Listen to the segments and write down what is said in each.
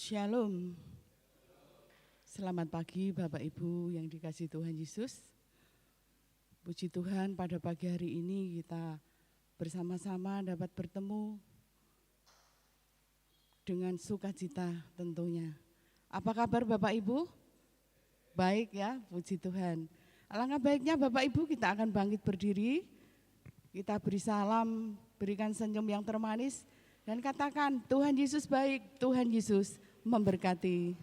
Shalom. Selamat pagi Bapak Ibu yang dikasihi Tuhan Yesus. Puji Tuhan pada pagi hari ini kita bersama-sama dapat bertemu dengan sukacita tentunya. Apa kabar Bapak Ibu? Baik ya, puji Tuhan. Alangkah baiknya Bapak Ibu kita akan bangkit berdiri. Kita beri salam, berikan senyum yang termanis dan katakan Tuhan Yesus baik, Tuhan Yesus memberkati.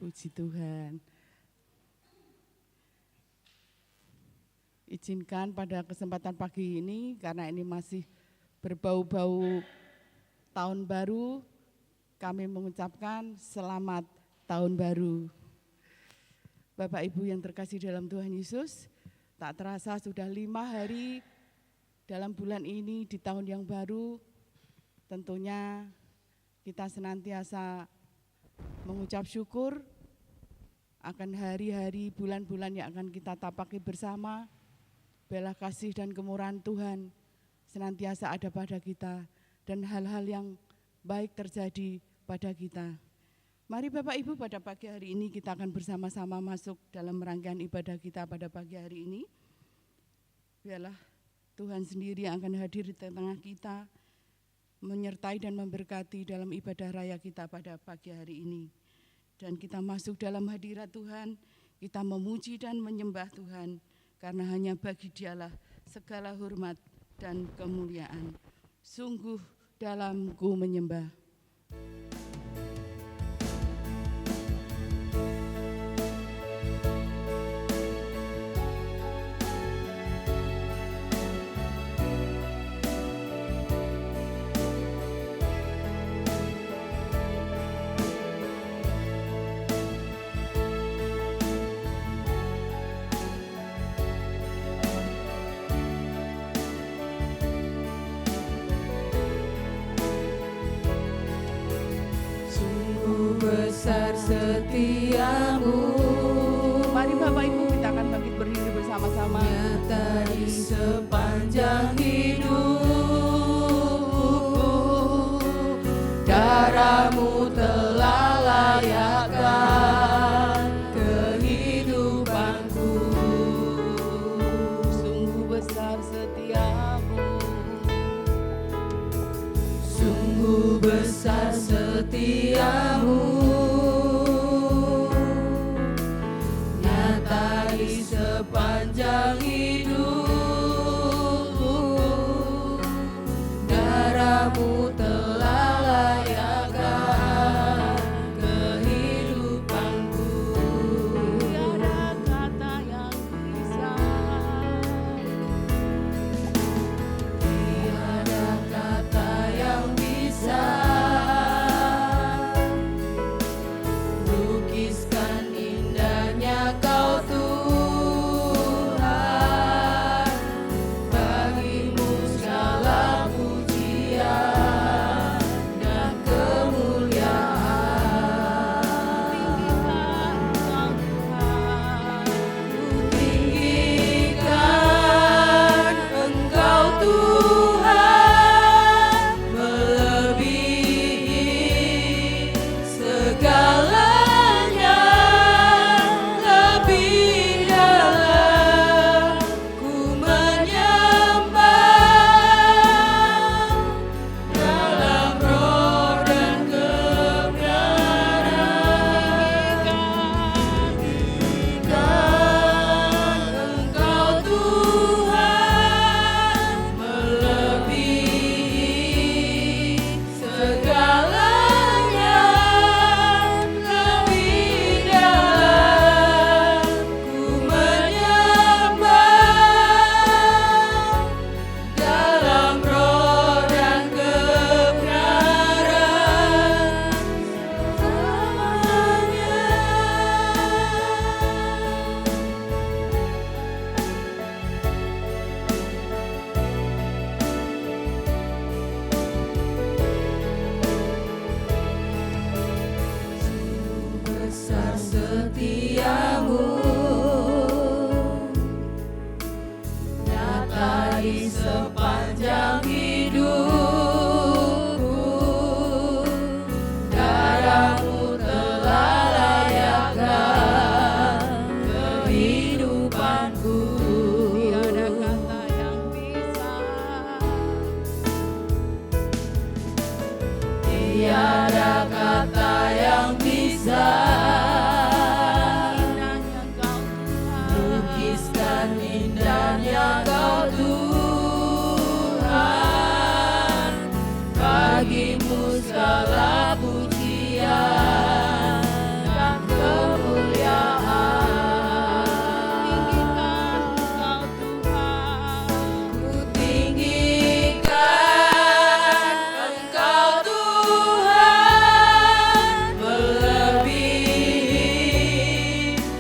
Puji Tuhan. Izinkan pada kesempatan pagi ini, karena ini masih berbau-bau tahun baru, kami mengucapkan selamat tahun baru. Bapak Ibu yang terkasih dalam Tuhan Yesus, tak terasa sudah 5 hari dalam bulan ini di tahun yang baru. Tentunya kita senantiasa mengucap syukur akan hari-hari, bulan-bulan yang akan kita tapaki bersama. Belah kasih dan kemurahan Tuhan senantiasa ada pada kita dan hal-hal yang baik terjadi pada kita. Mari Bapak Ibu pada pagi hari ini kita akan bersama-sama masuk dalam rangkaian ibadah kita pada pagi hari ini. Biarlah Tuhan sendiri yang akan hadir di tengah kita, menyertai dan memberkati dalam ibadah raya kita pada pagi hari ini. Dan kita masuk dalam hadirat Tuhan, kita memuji dan menyembah Tuhan, karena hanya bagi Dialah segala hormat dan kemuliaan. Sungguh dalam ku menyembah. Besar setiamu. Mari Bapak Ibu kita akan bangkit berdiri bersama-sama. Nyata di sepanjang hidupku, darahmu telah layakkan kehidupanku. Sungguh besar setiamu, sungguh besar setiamu. Nyata di sepanjang hidupku, kehidupanku. Tiada kata yang bisa, tiada kata yang bisa indahnya Kau Tuhan, lukiskan indahnya Kau Tuhan. Bagimu segala pujian dan kemuliaan. tinggikan Kau Tuhan, Ku tinggikan Engkau Tuhan, melebihi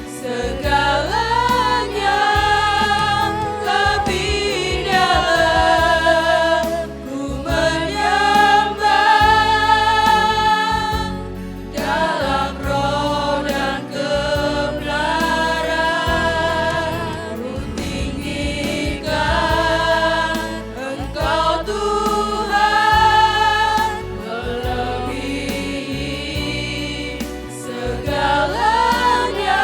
segalanya, lebih dalam ku menyembah, dalam roh dan kebenaran. Ku tinggikan Engkau Tuhan, melebihi segalanya,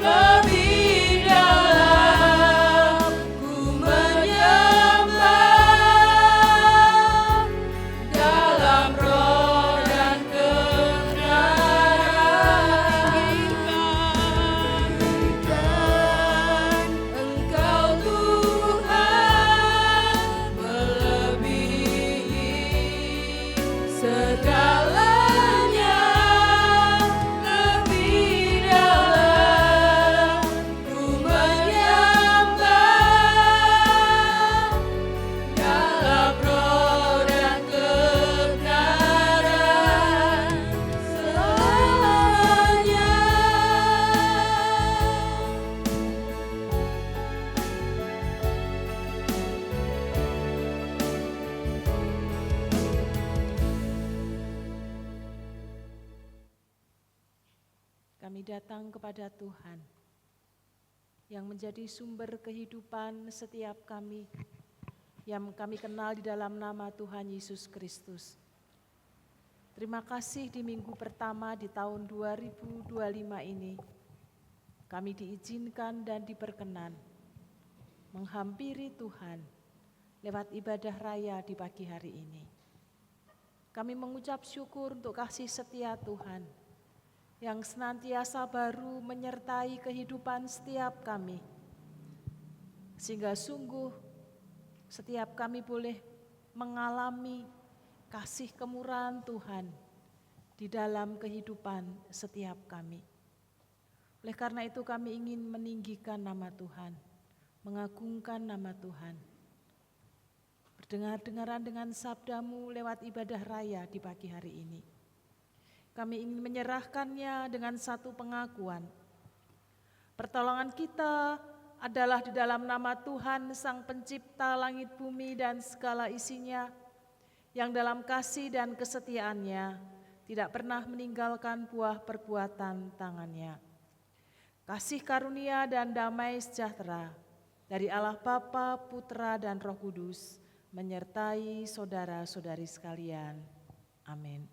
lebih dalam ku menyembah, dalam roh dan kebenaran. Tinggikan Engkau Tuhan, melebihi segalanya, lebih dalam ku menyembah, dalam roh dan kebenaran selamanya. Kami datang kepada Tuhan yang menjadi sumber kehidupan setiap kami, yang kami kenal di dalam nama Tuhan Yesus Kristus. Terima kasih di minggu pertama di tahun 2025 ini, kami diizinkan dan diperkenan menghampiri Tuhan lewat ibadah raya di pagi hari ini. Kami mengucap syukur untuk kasih setia Tuhan yang senantiasa baru menyertai kehidupan setiap kami, sehingga sungguh setiap kami boleh mengalami kasih kemurahan Tuhan di dalam kehidupan setiap kami. Oleh karena itu kami ingin meninggikan nama Tuhan, mengagungkan nama Tuhan, berdengar-dengaran dengan sabda-Mu lewat ibadah raya di pagi hari ini. Kami ingin menyerahkannya dengan satu pengakuan. Pertolongan kita adalah di dalam nama Tuhan Sang Pencipta langit bumi dan segala isinya, yang dalam kasih dan kesetiaannya tidak pernah meninggalkan buah perbuatan tangannya. Kasih karunia dan damai sejahtera dari Allah Bapa, Putra, dan Roh Kudus menyertai saudara-saudari sekalian. Amin.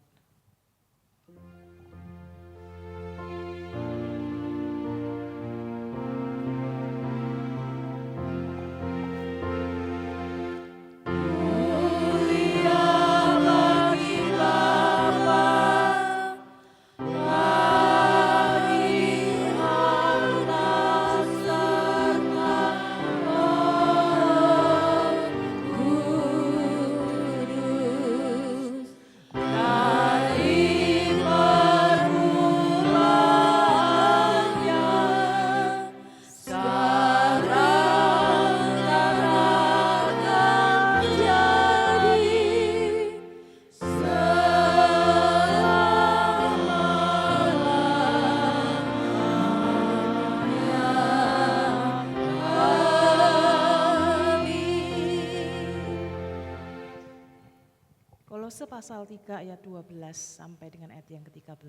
Kolose pasal 3 ayat 12 sampai dengan ayat yang ke-13.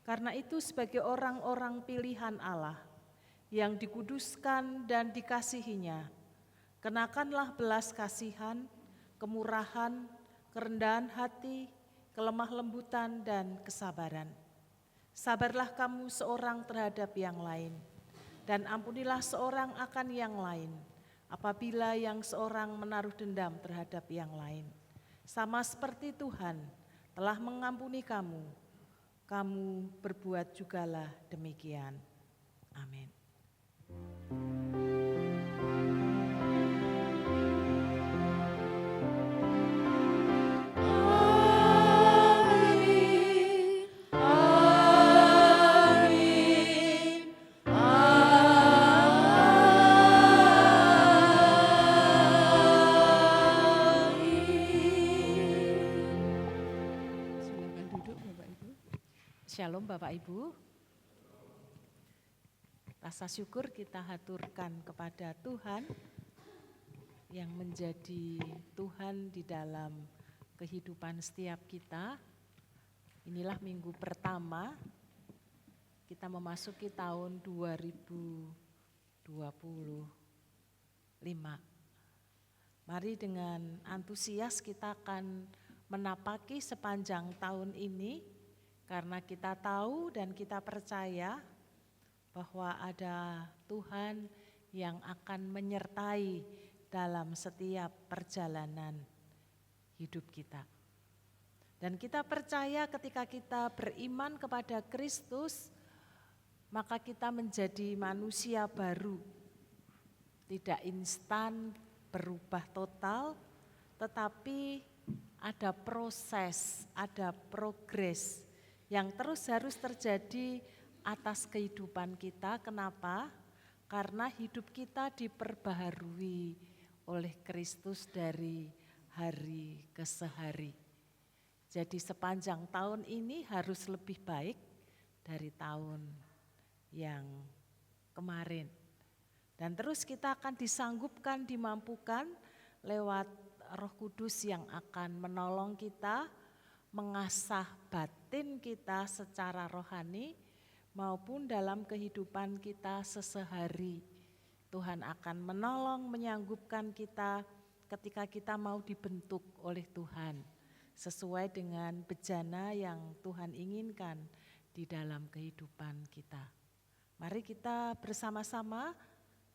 Karena itu sebagai orang-orang pilihan Allah yang dikuduskan dan dikasihinya, kenakanlah belas kasihan, kemurahan, kerendahan hati, kelemah lembutan dan kesabaran. Sabarlah kamu seorang terhadap yang lain, Dan ampunilah seorang akan yang lain, apabila yang seorang menaruh dendam terhadap yang lain. Sama seperti Tuhan telah mengampuni kamu, kamu berbuat jugalah demikian. Amin. Silakan duduk Bapak Ibu. Shalom Bapak Ibu. Rasa syukur kita haturkan kepada Tuhan yang menjadi Tuhan di dalam kehidupan setiap kita. Inilah minggu pertama kita memasuki tahun 2025. Mari dengan antusias kita akan menapaki sepanjang tahun ini, karena kita tahu dan kita percaya bahwa ada Tuhan yang akan menyertai dalam setiap perjalanan hidup kita. Dan kita percaya ketika kita beriman kepada Kristus, maka kita menjadi manusia baru. Tidak instan berubah total, tetapi ada proses, ada progres yang terus harus terjadi atas kehidupan kita. Kenapa? Karena hidup kita diperbaharui oleh Kristus dari hari ke sehari. Jadi sepanjang tahun ini harus lebih baik dari tahun yang kemarin. Dan terus kita akan disanggupkan, dimampukan lewat Roh Kudus yang akan menolong kita, mengasah batin kita secara rohani maupun dalam kehidupan kita sesehari. Tuhan akan menolong, menyanggupkan kita ketika kita mau dibentuk oleh Tuhan sesuai dengan bejana yang Tuhan inginkan di dalam kehidupan kita. Mari kita bersama-sama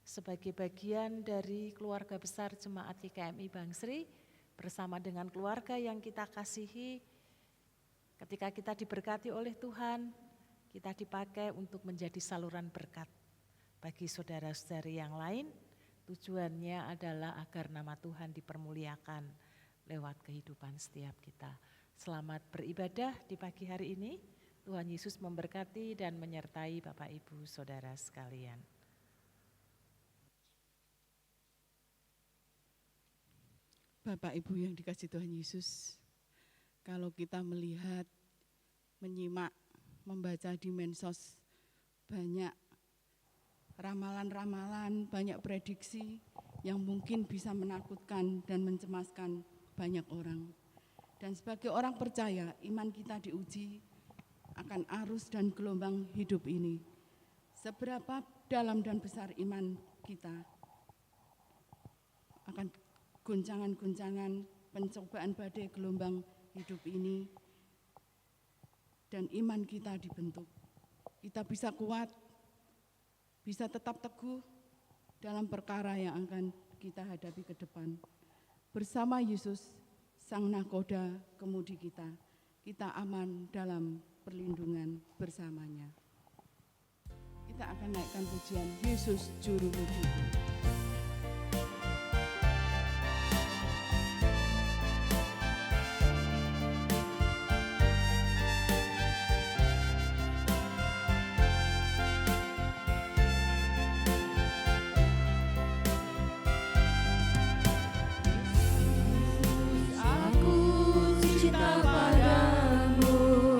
sebagai bagian dari keluarga besar Jemaat GKMI Bangsri, bersama dengan keluarga yang kita kasihi, ketika kita diberkati oleh Tuhan, kita dipakai untuk menjadi saluran berkat bagi saudara-saudari yang lain. Tujuannya adalah agar nama Tuhan dipermuliakan lewat kehidupan setiap kita. Selamat beribadah di pagi hari ini. Tuhan Yesus memberkati dan menyertai Bapak Ibu Saudara sekalian. Bapak Ibu yang dikasihi Tuhan Yesus, kalau kita melihat, menyimak, membaca di medsos, banyak ramalan-ramalan, banyak prediksi yang mungkin bisa menakutkan dan mencemaskan banyak orang. Dan sebagai orang percaya, iman kita diuji akan arus dan gelombang hidup ini. Seberapa dalam dan besar iman kita akan guncangan-guncangan, pencobaan badai gelombang hidup ini, dan iman kita dibentuk. Kita bisa kuat, bisa tetap teguh dalam perkara yang akan kita hadapi ke depan. Bersama Yesus, Sang Nahkoda kemudi kita aman dalam perlindungan bersamanya. Kita akan naikkan pujian Yesus Juru Wujud.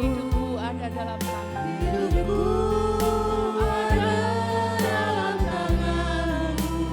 Hidupku ada dalam tangan-Mu.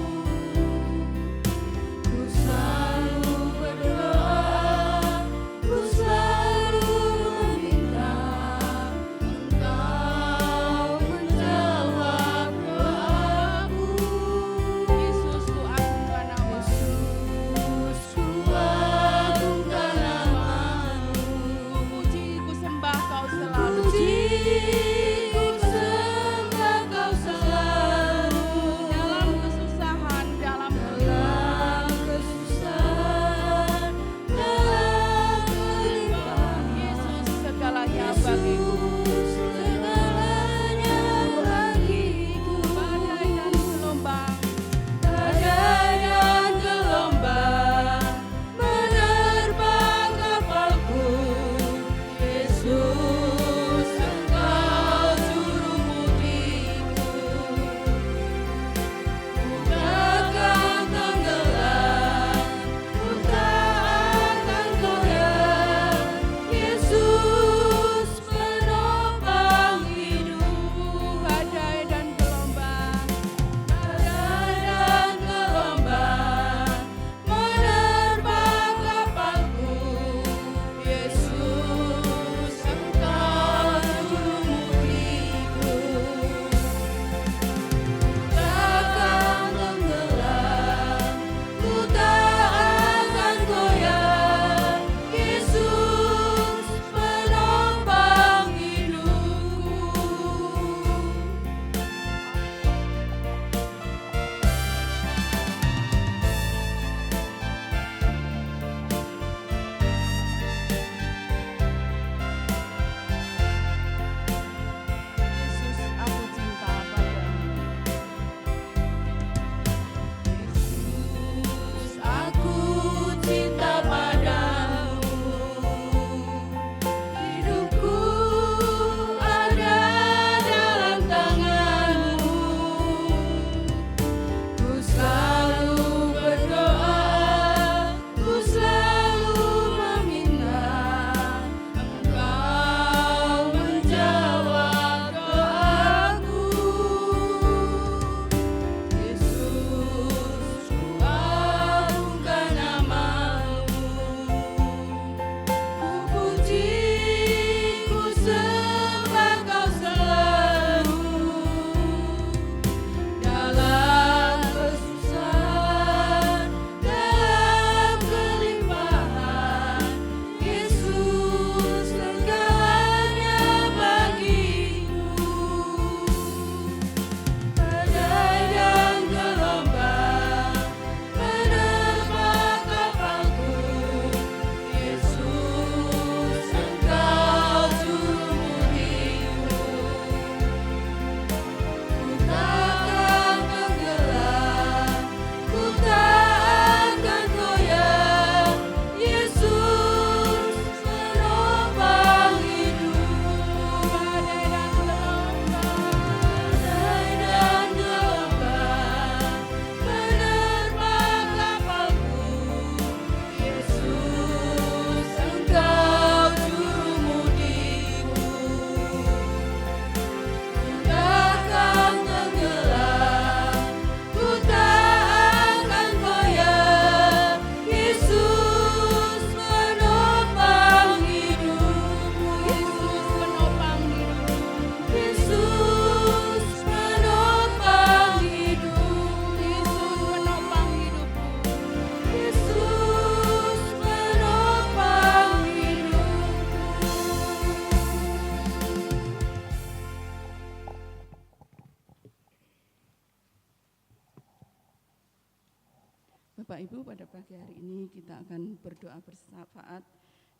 Bapak Ibu, pada pagi hari ini kita akan berdoa bersyafaat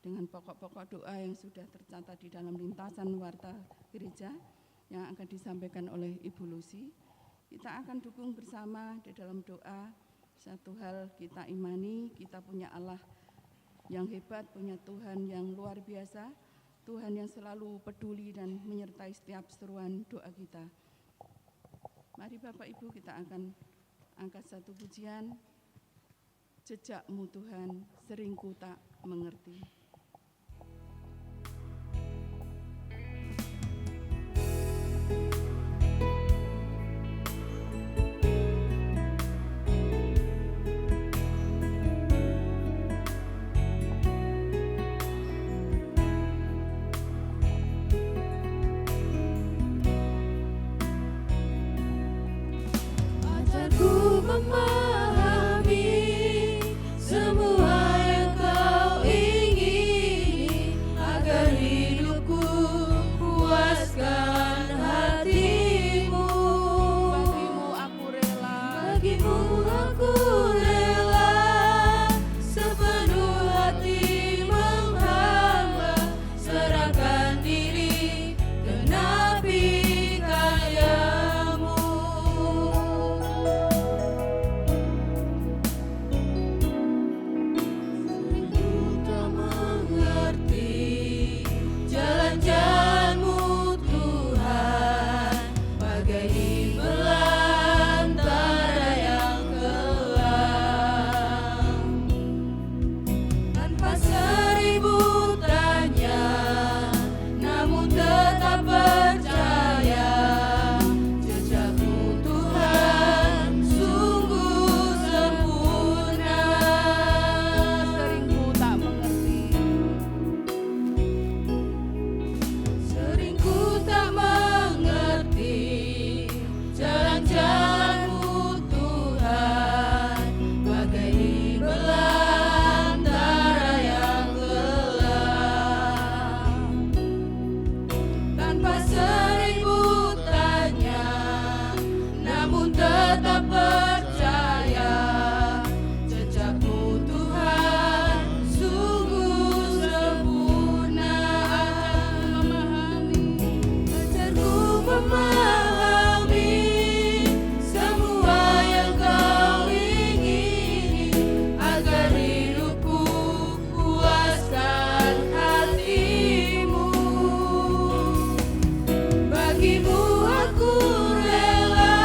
dengan pokok-pokok doa yang sudah tercatat di dalam lintasan warta gereja yang akan disampaikan oleh Ibu Lucy. Kita akan dukung bersama di dalam doa. Satu hal kita imani, kita punya Allah yang hebat, punya Tuhan yang luar biasa, Tuhan yang selalu peduli dan menyertai setiap seruan doa kita. Mari Bapak Ibu, kita akan angkat satu pujian, Jejakmu Tuhan, sering ku tak mengerti. Ajarku memahami semua yang kau ingini, agar hidupku puaskan hatimu. Bagimu aku rela, Bagimu aku rela sepenuh hati menghamba, serahkan diri genapi karyamu. Ku tak mengerti jalan-jalan-Mu Tuhan, bagai di belantara yang kelam. Tanpa seribu tanya, namun tetap percaya, jejakmu Tuhan sungguh sempurna. sering ku tak mengerti. Sering ku tak mengerti jalan-jalan-Mu Tuhan, bagai di belantara yang kelam. Tanpa seribu tanya, namun tetap percaya, jejakmu Tuhan sungguh sempurna. Ajarku memahami semua yang kau ingini, agar hidupku puaskan hatimu. Bagimu aku rela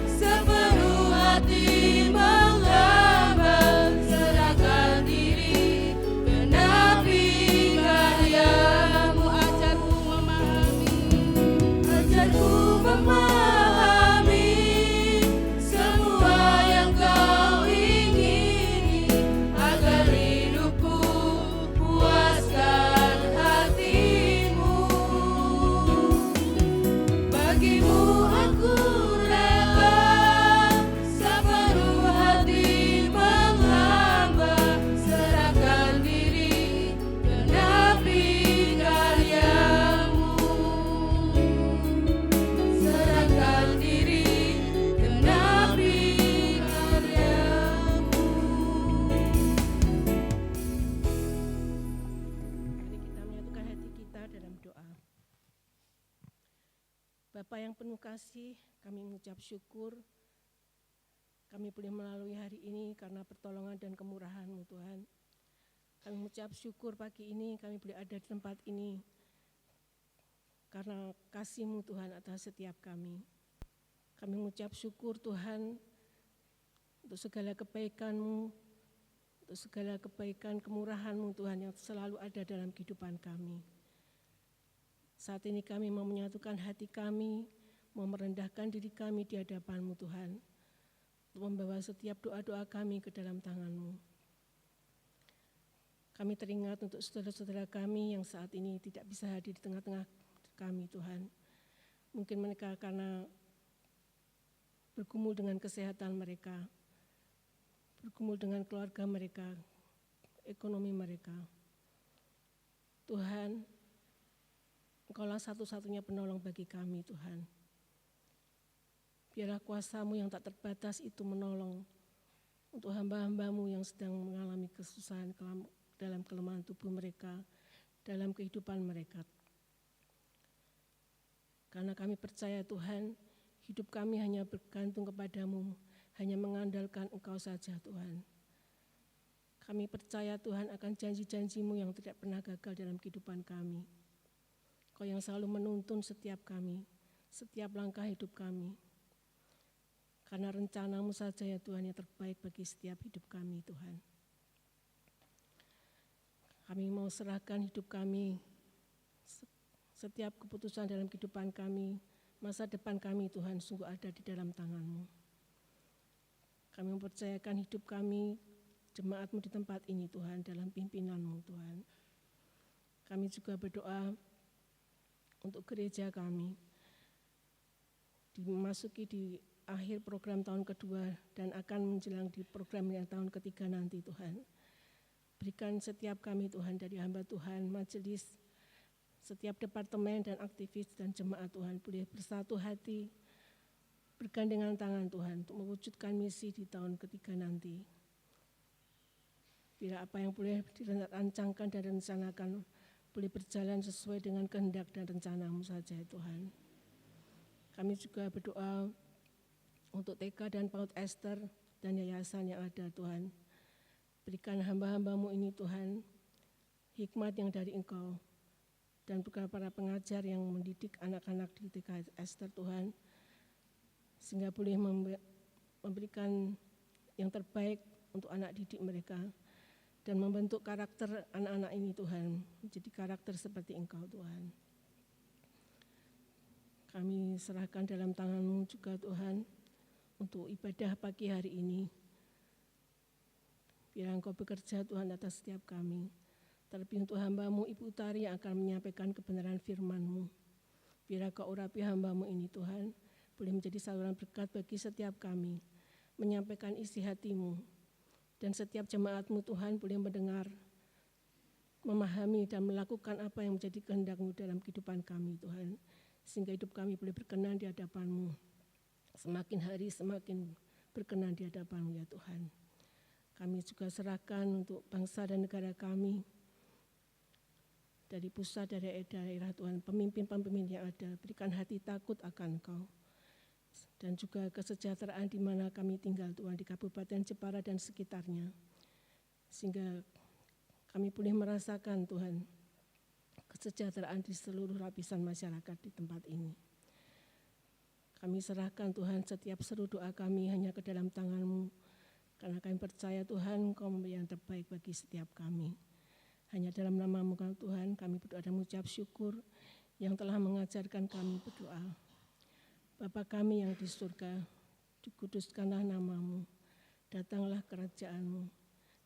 sepenuh hati menghamba, serahkan diri genapi karyamu. Ajarku memahami semua yang kau ingini, agar hidupku puaskan hatimu. Bagimu aku rela sepenuh hati menghamba, serahkan diri genapi karyamu. Serahkan diri genapi karyamu. Mari kita menyatukan hati kita dalam doa. Bapa yang penuh kasih, kami mengucap syukur kami boleh melalui hari ini karena pertolongan dan kemurahan-Mu Tuhan. Kami mengucap syukur pagi ini kami boleh ada di tempat ini karena kasih-Mu Tuhan atas setiap kami. Kami mengucap syukur Tuhan untuk segala kebaikan-Mu, untuk segala kebaikan kemurahan-Mu Tuhan yang selalu ada dalam kehidupan kami. Saat ini kami mau menyatukan hati kami, mau merendahkan diri kami di hadapan-Mu Tuhan, untuk membawa setiap doa-doa kami ke dalam tangan-Mu. Kami teringat untuk saudara-saudara kami yang saat ini tidak bisa hadir di tengah-tengah kami Tuhan. Mungkin mereka karena bergumul dengan kesehatan mereka, bergumul dengan keluarga mereka, ekonomi mereka. Tuhan, Engkaulah satu-satunya penolong bagi kami Tuhan. Biarlah kuasa-Mu yang tak terbatas itu menolong untuk hamba-hambamu yang sedang mengalami kesusahan dalam kelemahan tubuh mereka, dalam kehidupan mereka. Karena kami percaya Tuhan, hidup kami hanya bergantung kepadamu, hanya mengandalkan Engkau saja Tuhan. Kami percaya Tuhan akan janji-janji-Mu yang tidak pernah gagal dalam kehidupan kami. Kau yang selalu menuntun setiap kami, setiap langkah hidup kami. Karena rencana-Mu saja ya Tuhan yang terbaik bagi setiap hidup kami Tuhan. Kami mau serahkan hidup kami, setiap keputusan dalam kehidupan kami, masa depan kami Tuhan sungguh ada di dalam tangan-Mu. Kami mempercayakan hidup kami, jemaat-Mu di tempat ini Tuhan, dalam pimpinan-Mu Tuhan. Kami juga berdoa untuk gereja kami, dimasuki di akhir program tahun kedua dan akan menjelang di program yang tahun ketiga nanti Tuhan. Berikan setiap kami Tuhan, dari hamba Tuhan, majelis, setiap departemen dan aktivis dan jemaat Tuhan boleh bersatu hati, bergandengan tangan Tuhan untuk mewujudkan misi di tahun ketiga nanti. Bila apa yang boleh dirancangkan dan rencanakan boleh berjalan sesuai dengan kehendak dan rencana-Mu saja Tuhan. Kami juga berdoa untuk TK dan PAUD Esther dan yayasan yang ada Tuhan. Berikan hamba-hamba-Mu ini Tuhan, hikmat yang dari Engkau, dan juga para pengajar yang mendidik anak-anak di TK Esther Tuhan, sehingga boleh memberikan yang terbaik untuk anak didik mereka, dan membentuk karakter anak-anak ini Tuhan, menjadi karakter seperti Engkau Tuhan. Kami serahkan dalam tangan-Mu juga Tuhan, untuk ibadah pagi hari ini. Biar Engkau bekerja Tuhan atas setiap kami. Terlebih untuk hamba-Mu Ibu Utari yang akan menyampaikan kebenaran firman-Mu. Biar Kau urapi hamba-Mu ini Tuhan, boleh menjadi saluran berkat bagi setiap kami, menyampaikan isi hati-Mu. Dan setiap jemaat-Mu Tuhan boleh mendengar, memahami dan melakukan apa yang menjadi kehendak-Mu dalam kehidupan kami Tuhan. Sehingga hidup kami boleh berkenan di hadapan-Mu. Semakin hari semakin berkenan di hadapan-Mu ya Tuhan. Kami juga serahkan untuk bangsa dan negara kami, dari pusat, dari daerah Tuhan, pemimpin-pemimpin yang ada, berikan hati takut akan Engkau. Dan juga kesejahteraan di mana kami tinggal Tuhan, di Kabupaten Jepara dan sekitarnya. Sehingga kami boleh merasakan Tuhan, kesejahteraan di seluruh lapisan masyarakat di tempat ini. Kami serahkan Tuhan setiap seru doa kami hanya ke dalam tangan-Mu, karena kami percaya Tuhan Engkau memberi yang terbaik bagi setiap kami. Hanya dalam nama-Mu Tuhan kami berdoa dan mengucap syukur yang telah mengajarkan kami berdoa. Bapa kami yang di surga, dikuduskanlah nama-Mu, datanglah kerajaan-Mu,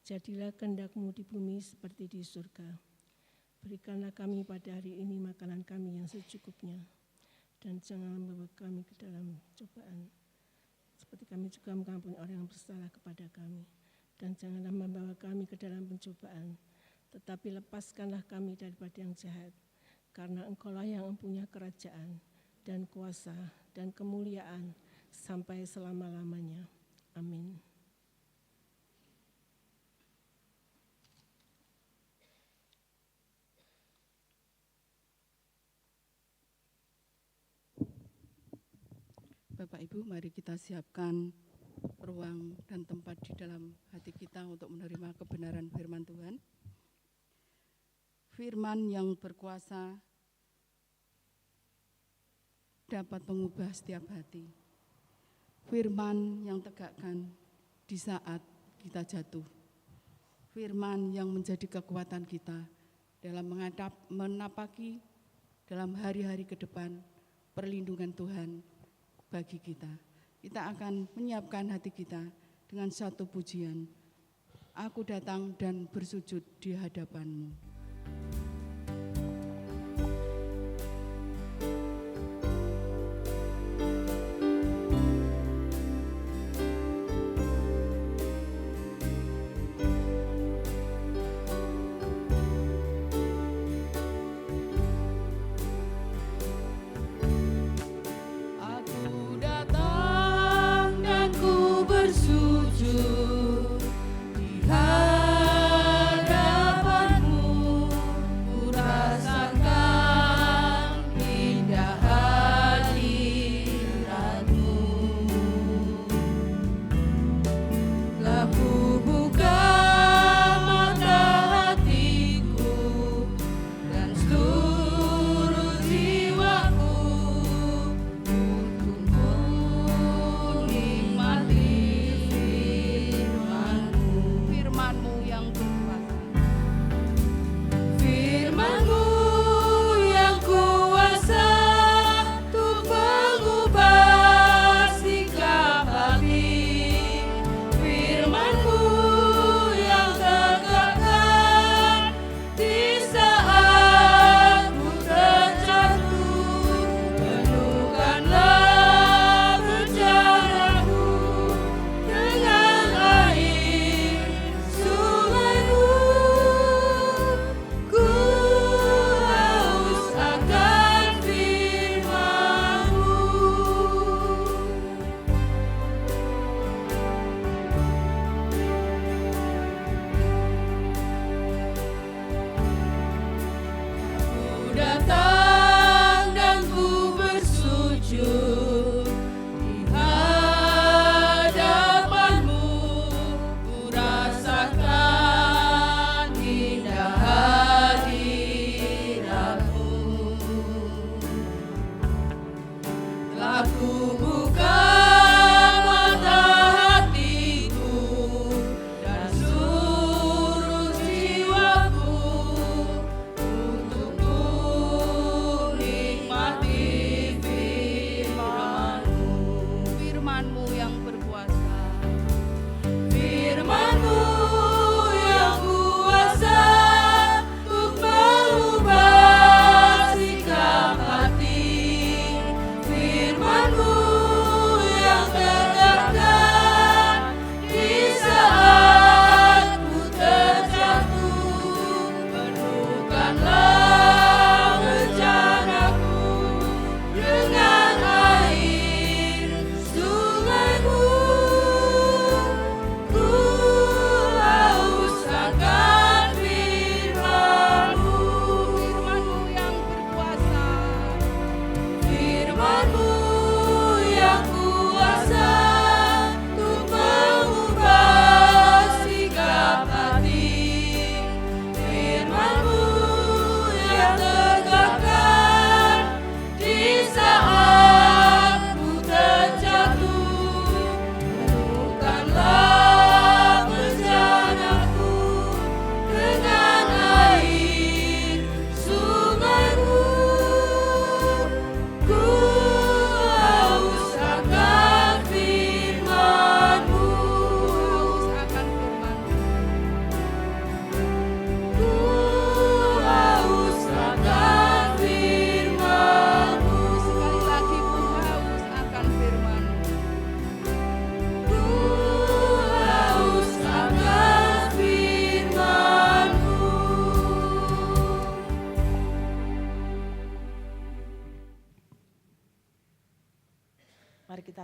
jadilah kehendak-Mu di bumi seperti di surga. Berikanlah kami pada hari ini makanan kami yang secukupnya, dan jangan membawa kami ke dalam cobaan, seperti kami juga mengampuni orang yang bersalah kepada kami. Dan janganlah membawa kami ke dalam pencobaan, tetapi lepaskanlah kami daripada yang jahat, karena Engkau-lah yang mempunyai kerajaan dan kuasa dan kemuliaan sampai selama-lamanya. Amin. Bapak Ibu, mari kita siapkan ruang dan tempat di dalam hati kita untuk menerima kebenaran firman Tuhan. Firman yang berkuasa dapat mengubah setiap hati. Firman yang tegakkan di saat kita jatuh. Firman yang menjadi kekuatan kita dalam menapaki dalam hari-hari ke depan perlindungan Tuhan bagi kita. Kita akan menyiapkan hati kita dengan satu pujian. Aku datang dan bersujud di hadapan-Mu. Aku datang dan ku bersujud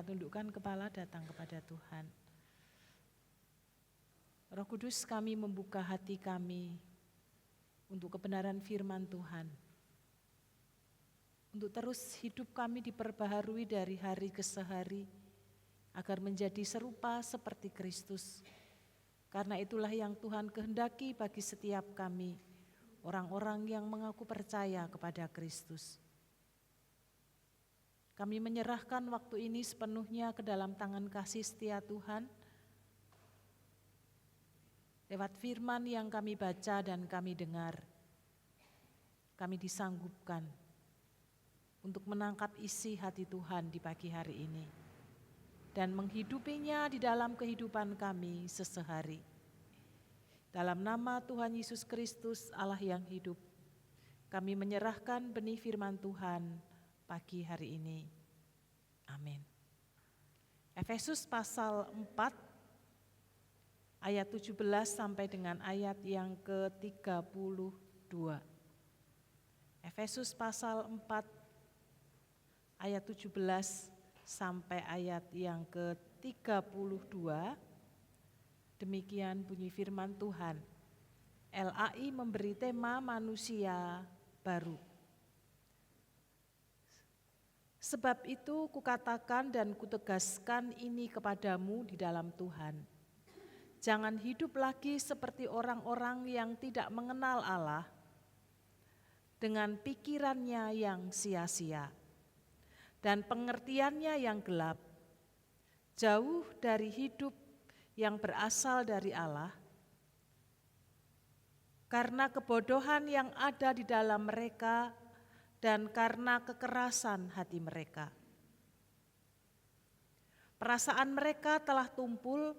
tundukkan kepala, datang kepada Tuhan. Roh Kudus, kami membuka hati kami untuk kebenaran firman Tuhan. Untuk terus hidup kami diperbaharui dari hari ke hari, agar menjadi serupa seperti Kristus. Karena itulah yang Tuhan kehendaki bagi setiap kami, orang-orang yang mengaku percaya kepada Kristus. Kami menyerahkan waktu ini sepenuhnya ke dalam tangan kasih setia Tuhan. Lewat firman yang kami baca dan kami dengar, kami disanggupkan untuk menangkap isi hati Tuhan di pagi hari ini dan menghidupinya di dalam kehidupan kami sesehari. Dalam nama Tuhan Yesus Kristus, Allah yang hidup, kami menyerahkan benih firman Tuhan pagi hari ini. Amin. Efesus pasal 4 ayat 17 sampai dengan ayat yang ke-32. Efesus pasal 4 ayat 17 sampai ayat yang ke-32. Demikian bunyi firman Tuhan. LAI memberi tema manusia baru. Sebab itu kukatakan dan kutegaskan ini kepadamu di dalam Tuhan. Jangan hidup lagi seperti orang-orang yang tidak mengenal Allah dengan pikirannya yang sia-sia dan pengertiannya yang gelap, jauh dari hidup yang berasal dari Allah, karena kebodohan yang ada di dalam mereka dan karena kekerasan hati mereka. Perasaan mereka telah tumpul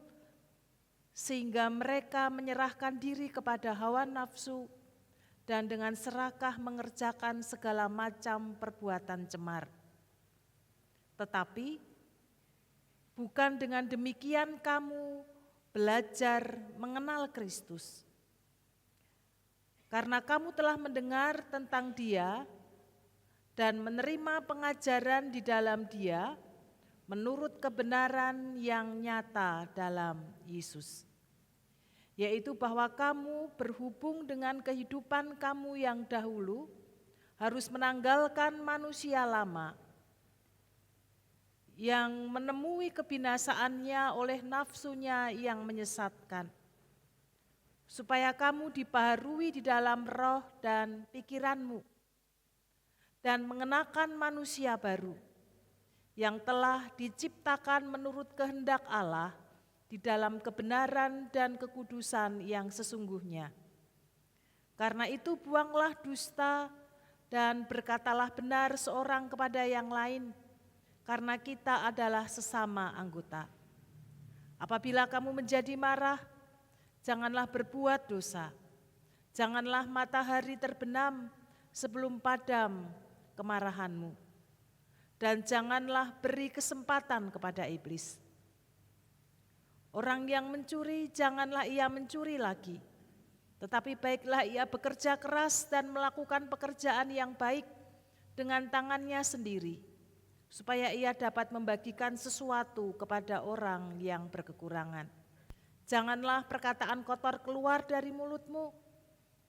sehingga mereka menyerahkan diri kepada hawa nafsu dan dengan serakah mengerjakan segala macam perbuatan cemar. Tetapi bukan dengan demikian kamu belajar mengenal Kristus. Karena kamu telah mendengar tentang Dia dan menerima pengajaran di dalam Dia menurut kebenaran yang nyata dalam Yesus. Yaitu bahwa kamu berhubung dengan kehidupan kamu yang dahulu harus menanggalkan manusia lama yang menemui kebinasaannya oleh nafsunya yang menyesatkan, supaya kamu dibaharui di dalam roh dan pikiranmu, dan mengenakan manusia baru yang telah diciptakan menurut kehendak Allah di dalam kebenaran dan kekudusan yang sesungguhnya. Karena itu buanglah dusta dan berkatalah benar seorang kepada yang lain, karena kita adalah sesama anggota. Apabila kamu menjadi marah, janganlah berbuat dosa. Janganlah matahari terbenam sebelum padam kemarahanmu. Dan janganlah beri kesempatan kepada iblis. Orang yang mencuri, janganlah ia mencuri lagi. Tetapi baiklah ia bekerja keras dan melakukan pekerjaan yang baik dengan tangannya sendiri, supaya ia dapat membagikan sesuatu kepada orang yang berkekurangan. Janganlah perkataan kotor keluar dari mulutmu,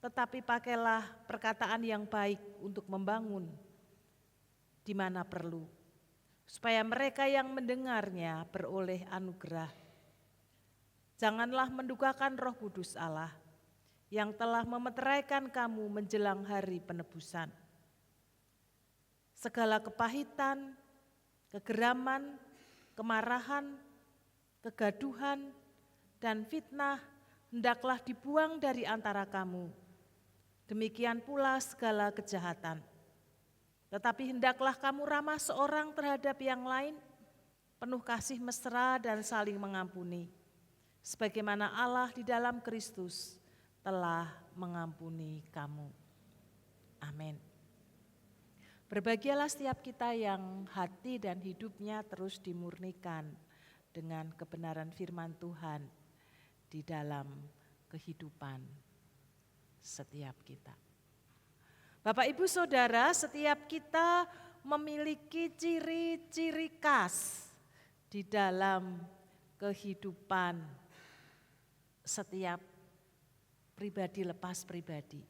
tetapi pakailah perkataan yang baik untuk membangun di mana perlu, supaya mereka yang mendengarnya beroleh anugerah. Janganlah mendukakan Roh Kudus Allah yang telah memeteraikan kamu menjelang hari penebusan. Segala kepahitan, kegeraman, kemarahan, kegaduhan, dan fitnah hendaklah dibuang dari antara kamu. Demikian pula segala kejahatan. Tetapi hendaklah kamu ramah seorang terhadap yang lain, penuh kasih mesra dan saling mengampuni, sebagaimana Allah di dalam Kristus telah mengampuni kamu. Amin. Berbahagialah setiap kita yang hati dan hidupnya terus dimurnikan dengan kebenaran firman Tuhan di dalam kehidupan setiap kita. Bapak, Ibu, Saudara, setiap kita memiliki ciri-ciri khas di dalam kehidupan setiap pribadi lepas pribadi.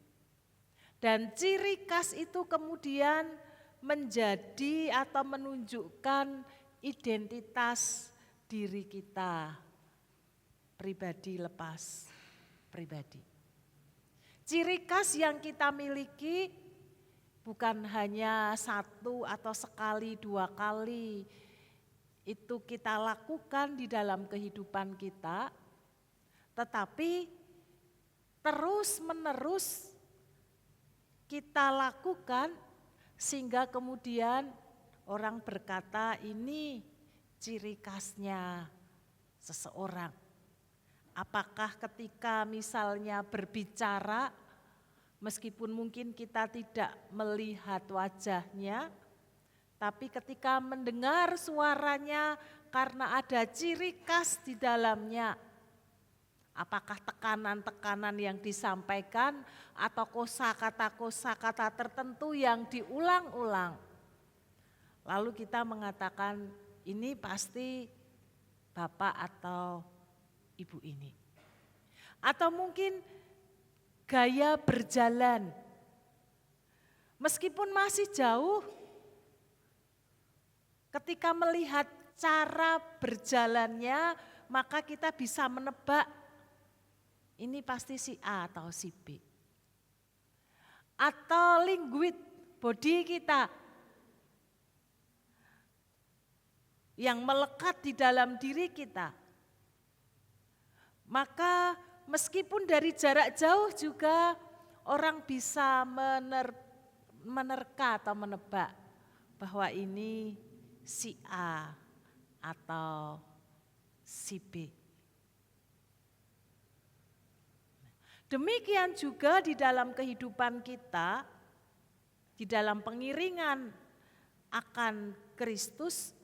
Dan ciri khas itu kemudian menjadi atau menunjukkan identitas diri kita pribadi lepas pribadi. Ciri khas yang kita miliki bukan hanya satu atau sekali, dua kali itu kita lakukan di dalam kehidupan kita, tetapi terus-menerus kita lakukan sehingga kemudian orang berkata ini ciri khasnya seseorang. Apakah ketika misalnya berbicara, meskipun mungkin kita tidak melihat wajahnya, tapi ketika mendengar suaranya karena ada ciri khas di dalamnya, apakah tekanan-tekanan yang disampaikan atau kosakata tertentu yang diulang-ulang. Lalu kita mengatakan ini pasti bapak atau ibu ini. Atau mungkin gaya berjalan. Meskipun masih jauh, ketika melihat cara berjalannya, maka kita bisa menebak ini pasti si A atau si B. Atau linguit body kita yang melekat di dalam diri kita. Maka meskipun dari jarak jauh juga orang bisa menerka atau menebak bahwa ini si A atau si B. Demikian juga di dalam kehidupan kita, di dalam pengiringan akan Kristus,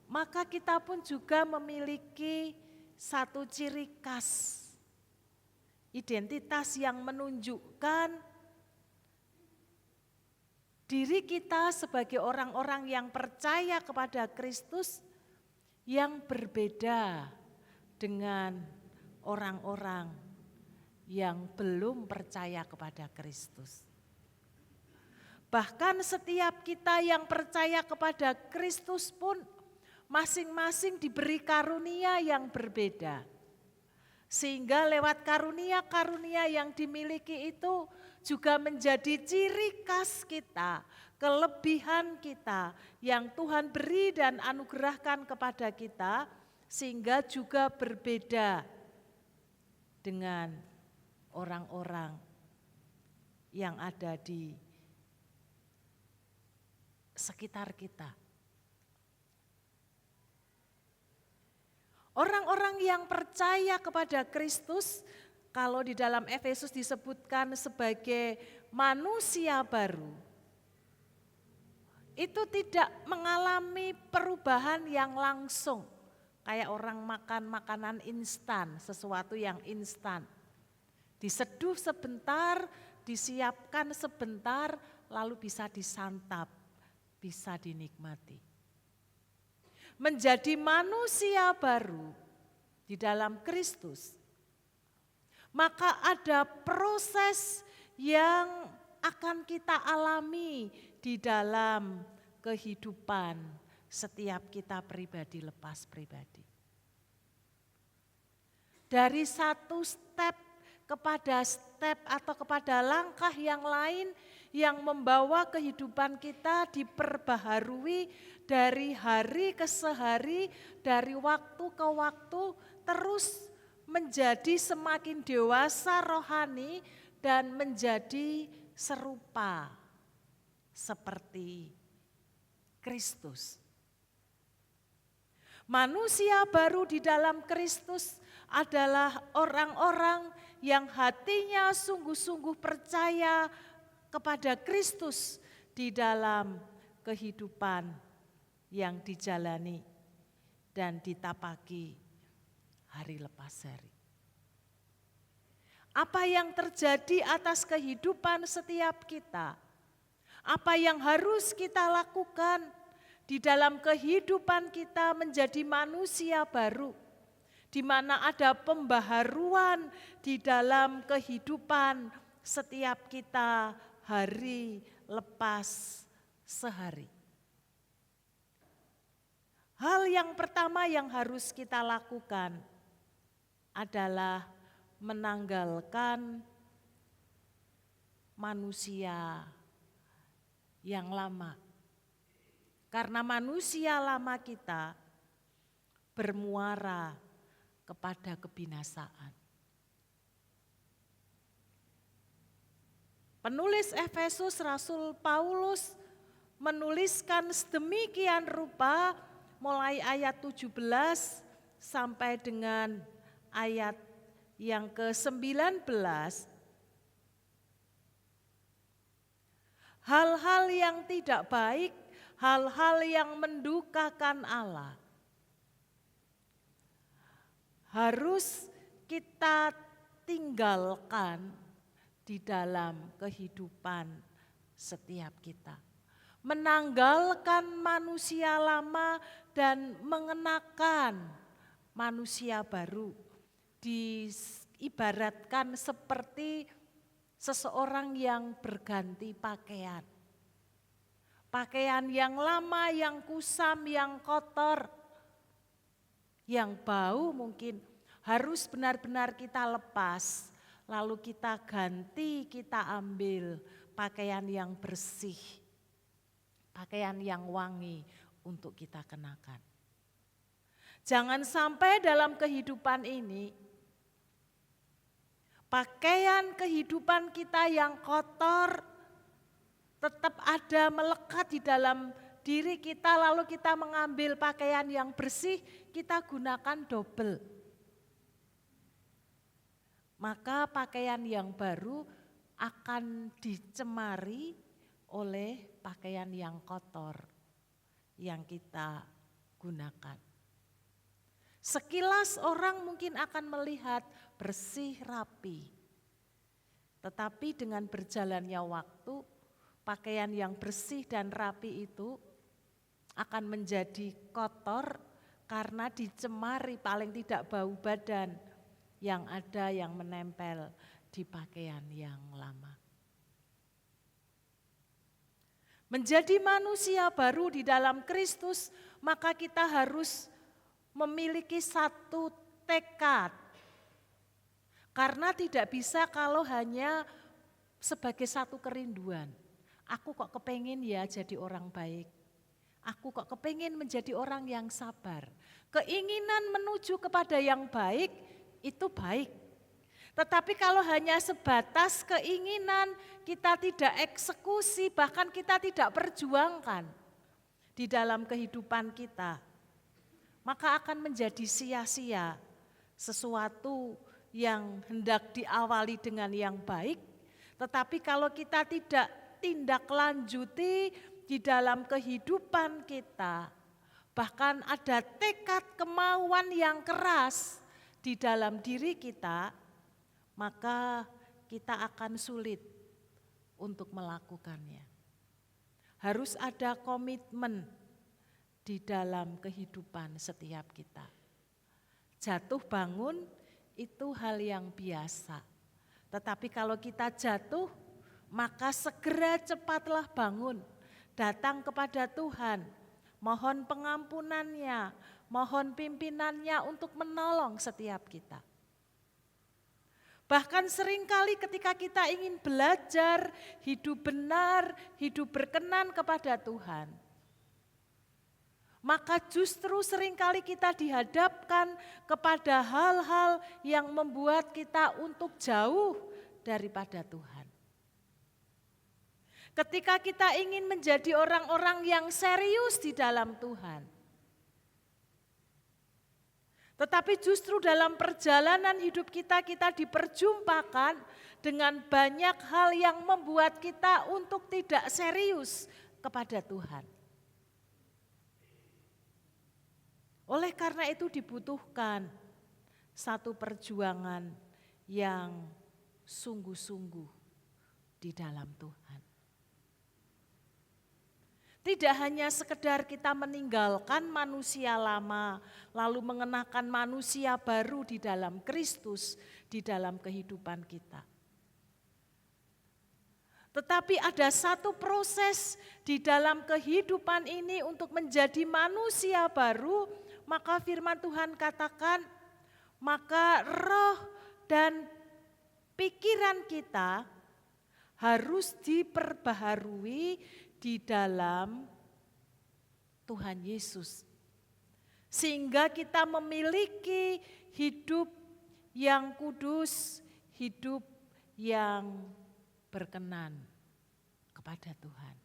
maka kita pun juga memiliki satu ciri khas, identitas yang menunjukkan diri kita sebagai orang-orang yang percaya kepada Kristus yang berbeda dengan orang-orang yang belum percaya kepada Kristus. Bahkan setiap kita yang percaya kepada Kristus pun masing-masing diberi karunia yang berbeda. Sehingga lewat karunia-karunia yang dimiliki itu juga menjadi ciri khas kita, kelebihan kita yang Tuhan beri dan anugerahkan kepada kita, sehingga juga berbeda dengan orang-orang yang ada di sekitar kita. Orang-orang yang percaya kepada Kristus, kalau di dalam Efesus disebutkan sebagai manusia baru, itu tidak mengalami perubahan yang langsung. Kayak orang makan makanan instan, sesuatu yang instan. Diseduh sebentar, disiapkan sebentar, lalu bisa disantap, bisa dinikmati. Menjadi manusia baru di dalam Kristus, maka ada proses yang akan kita alami di dalam kehidupan setiap kita pribadi lepas pribadi. Dari satu step kepada step atau kepada langkah yang lain yang membawa kehidupan kita diperbaharui dari hari ke sehari, dari waktu ke waktu, terus menjadi semakin dewasa rohani dan menjadi serupa seperti Kristus. Manusia baru di dalam Kristus adalah orang-orang yang hatinya sungguh-sungguh percaya kepada Kristus di dalam kehidupan yang dijalani dan ditapaki hari lepas hari. Apa yang terjadi atas kehidupan setiap kita, apa yang harus kita lakukan di dalam kehidupan kita menjadi manusia baru, di mana ada pembaharuan di dalam kehidupan setiap kita hari lepas sehari. Hal yang pertama yang harus kita lakukan adalah menanggalkan manusia yang lama. Karena manusia lama kita bermuara kepada kebinasaan. Penulis Efesus Rasul Paulus menuliskan sedemikian rupa mulai ayat 17 sampai dengan ayat yang ke-19. Hal-hal yang tidak baik, hal-hal yang mendukakan Allah harus kita tinggalkan di dalam kehidupan setiap kita. Menanggalkan manusia lama dan mengenakan manusia baru. Diibaratkan seperti seseorang yang berganti pakaian. Pakaian yang lama, yang kusam, yang kotor, yang bau mungkin harus benar-benar kita lepas. Lalu kita ganti, kita ambil pakaian yang bersih, pakaian yang wangi untuk kita kenakan. Jangan sampai dalam kehidupan ini, pakaian kehidupan kita yang kotor tetap ada melekat di dalam diri kita, lalu kita mengambil pakaian yang bersih, kita gunakan double. Maka pakaian yang baru akan dicemari oleh pakaian yang kotor yang kita gunakan. Sekilas orang mungkin akan melihat bersih, rapi. Tetapi dengan berjalannya waktu, pakaian yang bersih dan rapi itu akan menjadi kotor karena dicemari, paling tidak bau badan yang ada yang menempel di pakaian yang lama. Menjadi manusia baru di dalam Kristus, maka kita harus memiliki satu tekad. Karena tidak bisa kalau hanya sebagai satu kerinduan. Aku kok kepengin ya jadi orang baik. Aku kok kepengin menjadi orang yang sabar. Keinginan menuju kepada yang baik itu baik. Tetapi kalau hanya sebatas keinginan, kita tidak eksekusi, bahkan kita tidak perjuangkan di dalam kehidupan kita, maka akan menjadi sia-sia sesuatu yang hendak diawali dengan yang baik. Tetapi kalau kita tidak tindak lanjuti di dalam kehidupan kita, bahkan ada tekad kemauan yang keras di dalam diri kita, maka kita akan sulit untuk melakukannya. Harus ada komitmen di dalam kehidupan setiap kita. Jatuh bangun itu hal yang biasa. Tetapi kalau kita jatuh, maka segera cepatlah bangun, datang kepada Tuhan, mohon pengampunannya, mohon pimpinannya untuk menolong setiap kita. Bahkan seringkali ketika kita ingin belajar hidup benar, hidup berkenan kepada Tuhan, maka justru seringkali kita dihadapkan kepada hal-hal yang membuat kita untuk jauh daripada Tuhan. Ketika kita ingin menjadi orang-orang yang serius di dalam Tuhan, tetapi justru dalam perjalanan hidup kita, kita diperjumpakan dengan banyak hal yang membuat kita untuk tidak serius kepada Tuhan. Oleh karena itu dibutuhkan satu perjuangan yang sungguh-sungguh di dalam Tuhan. Tidak hanya sekedar kita meninggalkan manusia lama, lalu mengenakan manusia baru di dalam Kristus, di dalam kehidupan kita. Tetapi ada satu proses di dalam kehidupan ini untuk menjadi manusia baru, maka firman Tuhan katakan, maka roh dan pikiran kita harus diperbaharui di dalam Tuhan Yesus. Sehingga kita memiliki hidup yang kudus, hidup yang berkenan kepada Tuhan.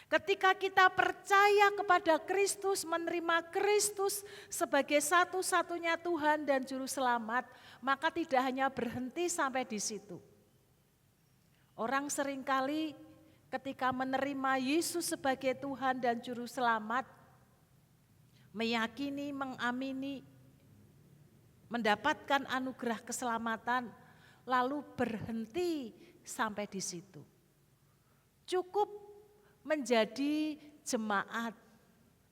Ketika kita percaya kepada Kristus, menerima Kristus sebagai satu-satunya Tuhan dan Juru Selamat, maka tidak hanya berhenti sampai di situ. Orang seringkali ketika menerima Yesus sebagai Tuhan dan Juru Selamat, meyakini, mengamini, mendapatkan anugerah keselamatan, lalu berhenti sampai di situ. Cukup menjadi jemaat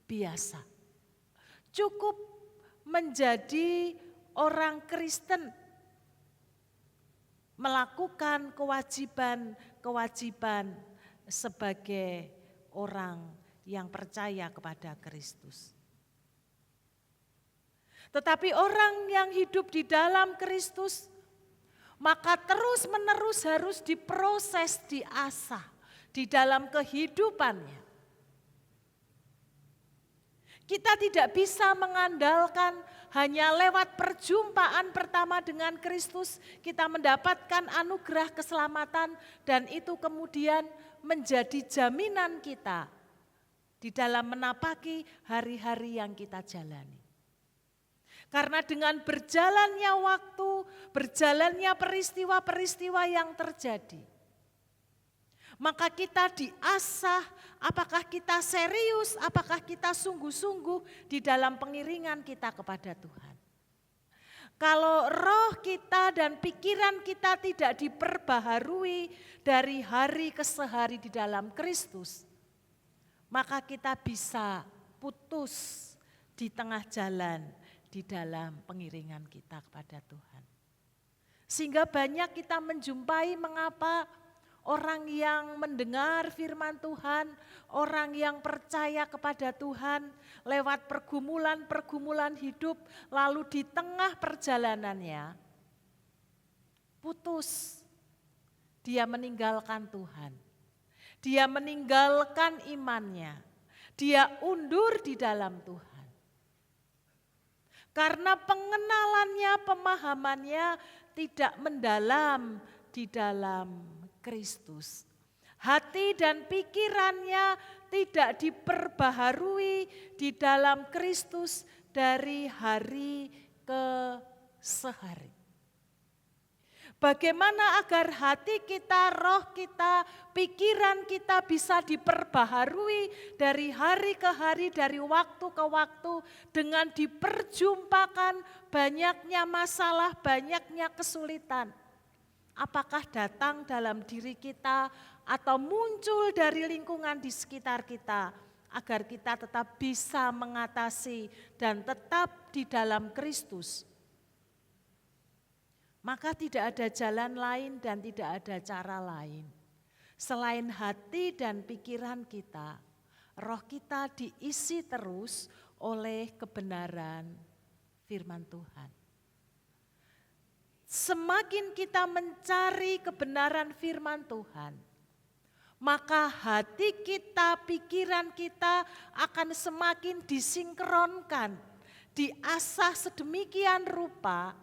biasa. Cukup menjadi orang Kristen, melakukan kewajiban-kewajiban sebagai orang yang percaya kepada Kristus. Tetapi orang yang hidup di dalam Kristus, maka terus-menerus harus diproses, diasah di dalam kehidupannya. Kita tidak bisa mengandalkan hanya lewat perjumpaan pertama dengan Kristus, kita mendapatkan anugerah keselamatan dan itu kemudian menjadi jaminan kita di dalam menapaki hari-hari yang kita jalani. Karena dengan berjalannya waktu, berjalannya peristiwa-peristiwa yang terjadi, maka kita diasah, apakah kita serius, apakah kita sungguh-sungguh di dalam pengiringan kita kepada Tuhan. Kalau roh kita dan pikiran kita tidak diperbaharui dari hari ke hari di dalam Kristus, maka kita bisa putus di tengah jalan di dalam pengiringan kita kepada Tuhan. Sehingga banyak kita menjumpai mengapa orang yang mendengar firman Tuhan, orang yang percaya kepada Tuhan lewat pergumulan-pergumulan hidup, lalu di tengah perjalanannya putus. Dia meninggalkan Tuhan. Dia meninggalkan imannya. Dia undur di dalam Tuhan. Karena pengenalannya, pemahamannya tidak mendalam di dalam Kristus. Hati dan pikirannya tidak diperbaharui di dalam Kristus dari hari ke hari. Bagaimana agar hati kita, roh kita, pikiran kita bisa diperbaharui dari hari ke hari, dari waktu ke waktu dengan diperjumpakan banyaknya masalah, banyaknya kesulitan. Apakah datang dalam diri kita atau muncul dari lingkungan di sekitar kita agar kita tetap bisa mengatasi dan tetap di dalam Kristus. Maka tidak ada jalan lain dan tidak ada cara lain. Selain hati dan pikiran kita, roh kita diisi terus oleh kebenaran firman Tuhan. Semakin kita mencari kebenaran firman Tuhan, maka hati kita, pikiran kita akan semakin disinkronkan, diasah sedemikian rupa,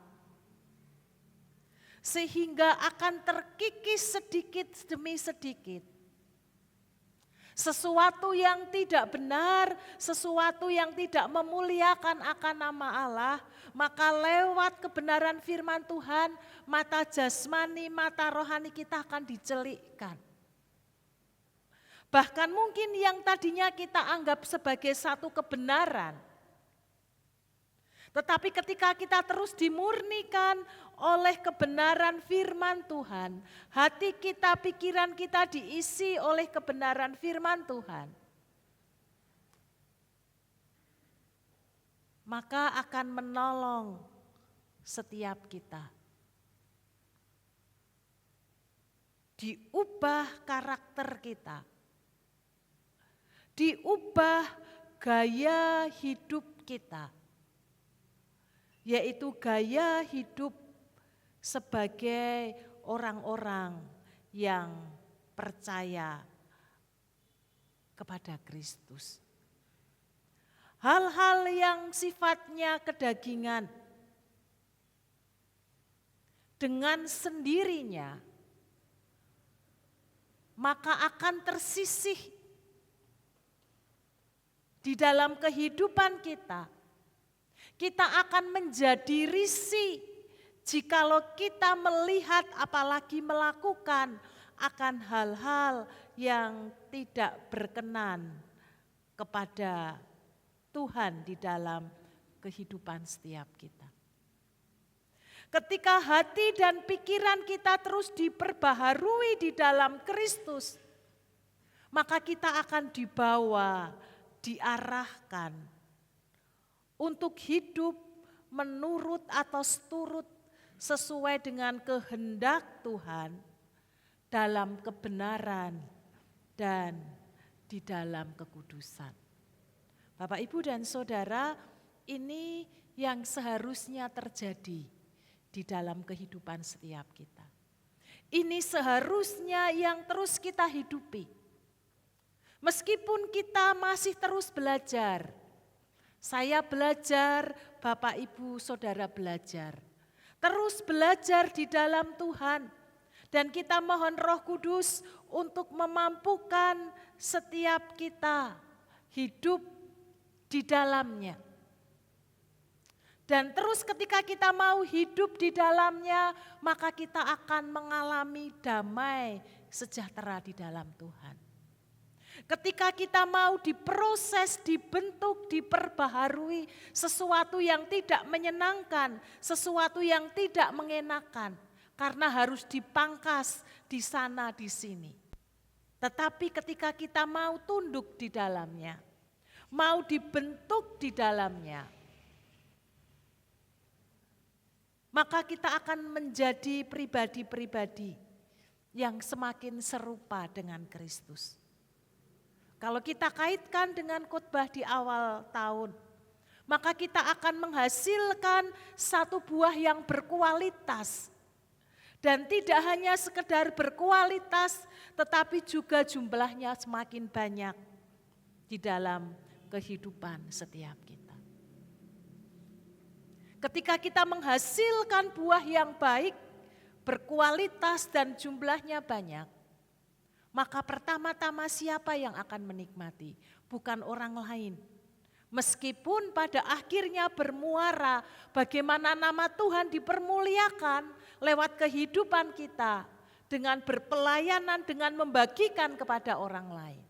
sehingga akan terkikis sedikit demi sedikit. Sesuatu yang tidak benar, sesuatu yang tidak memuliakan akan nama Allah, maka lewat kebenaran firman Tuhan, mata jasmani, mata rohani kita akan dicelikkan. Bahkan mungkin yang tadinya kita anggap sebagai satu kebenaran, Tetapi ketika kita terus dimurnikan oleh kebenaran firman Tuhan, hati kita, pikiran kita diisi oleh kebenaran firman Tuhan, maka akan menolong setiap kita. Diubah karakter kita, diubah gaya hidup kita, yaitu gaya hidup sebagai orang-orang yang percaya kepada Kristus. Hal-hal yang sifatnya kedagingan dengan sendirinya maka akan tersisih di dalam kehidupan kita. Kita akan menjadi risih jikalau kita melihat apalagi melakukan akan hal-hal yang tidak berkenan kepada Tuhan di dalam kehidupan setiap kita. Ketika hati dan pikiran kita terus diperbaharui di dalam Kristus, maka kita akan dibawa, diarahkan untuk hidup menurut atau seturut sesuai dengan kehendak Tuhan dalam kebenaran dan di dalam kekudusan. Bapak, Ibu, dan Saudara, ini yang seharusnya terjadi di dalam kehidupan setiap kita. Ini seharusnya yang terus kita hidupi. Meskipun kita masih terus belajar, saya belajar, Bapak, Ibu, Saudara belajar. Terus belajar di dalam Tuhan. Dan kita mohon Roh Kudus untuk memampukan setiap kita hidup di dalamnya. Dan terus ketika kita mau hidup di dalamnya, maka kita akan mengalami damai sejahtera di dalam Tuhan. Ketika kita mau diproses, dibentuk, diperbaharui sesuatu yang tidak menyenangkan, sesuatu yang tidak mengenakan, karena harus dipangkas di sana di sini. Tetapi ketika kita mau tunduk di dalamnya, mau dibentuk di dalamnya, maka kita akan menjadi pribadi-pribadi yang semakin serupa dengan Kristus. Kalau kita kaitkan dengan khotbah di awal tahun, maka kita akan menghasilkan satu buah yang berkualitas. Dan tidak hanya sekedar berkualitas, tetapi juga jumlahnya semakin banyak di dalam kehidupan setiap kita. Ketika kita menghasilkan buah yang baik, berkualitas dan jumlahnya banyak, maka pertama-tama siapa yang akan menikmati? Bukan orang lain. Meskipun pada akhirnya bermuara bagaimana nama Tuhan dipermuliakan lewat kehidupan kita dengan berpelayanan, dengan membagikan kepada orang lain.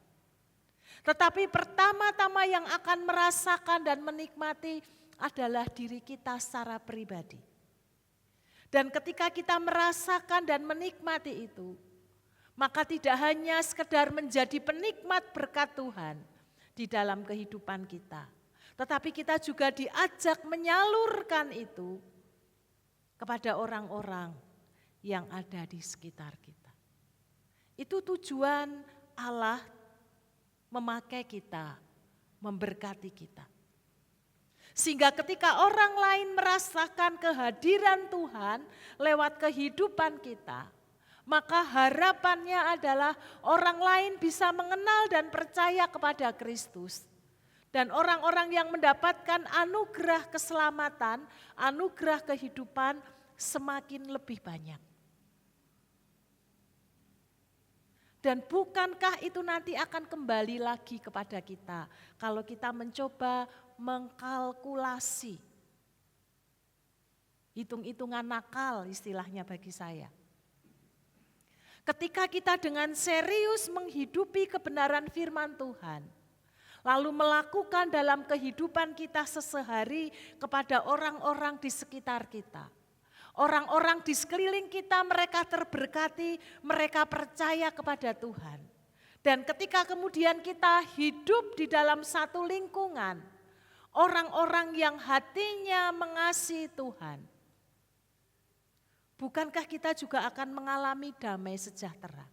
Tetapi pertama-tama yang akan merasakan dan menikmati adalah diri kita secara pribadi. Dan ketika kita merasakan dan menikmati itu, maka tidak hanya sekedar menjadi penikmat berkat Tuhan di dalam kehidupan kita, tetapi kita juga diajak menyalurkan itu kepada orang-orang yang ada di sekitar kita. Itu tujuan Allah memakai kita, memberkati kita. Sehingga ketika orang lain merasakan kehadiran Tuhan lewat kehidupan kita, maka harapannya adalah orang lain bisa mengenal dan percaya kepada Kristus. Dan orang-orang yang mendapatkan anugerah keselamatan, anugerah kehidupan semakin lebih banyak. Dan bukankah itu nanti akan kembali lagi kepada kita kalau kita mencoba mengkalkulasi. Hitung-hitungan nakal istilahnya bagi saya. Ketika kita dengan serius menghidupi kebenaran firman Tuhan, lalu melakukan dalam kehidupan kita sehari-hari kepada orang-orang di sekitar kita. Orang-orang di sekeliling kita mereka terberkati, mereka percaya kepada Tuhan. Dan ketika kemudian kita hidup di dalam satu lingkungan, orang-orang yang hatinya mengasihi Tuhan, bukankah kita juga akan mengalami damai sejahtera?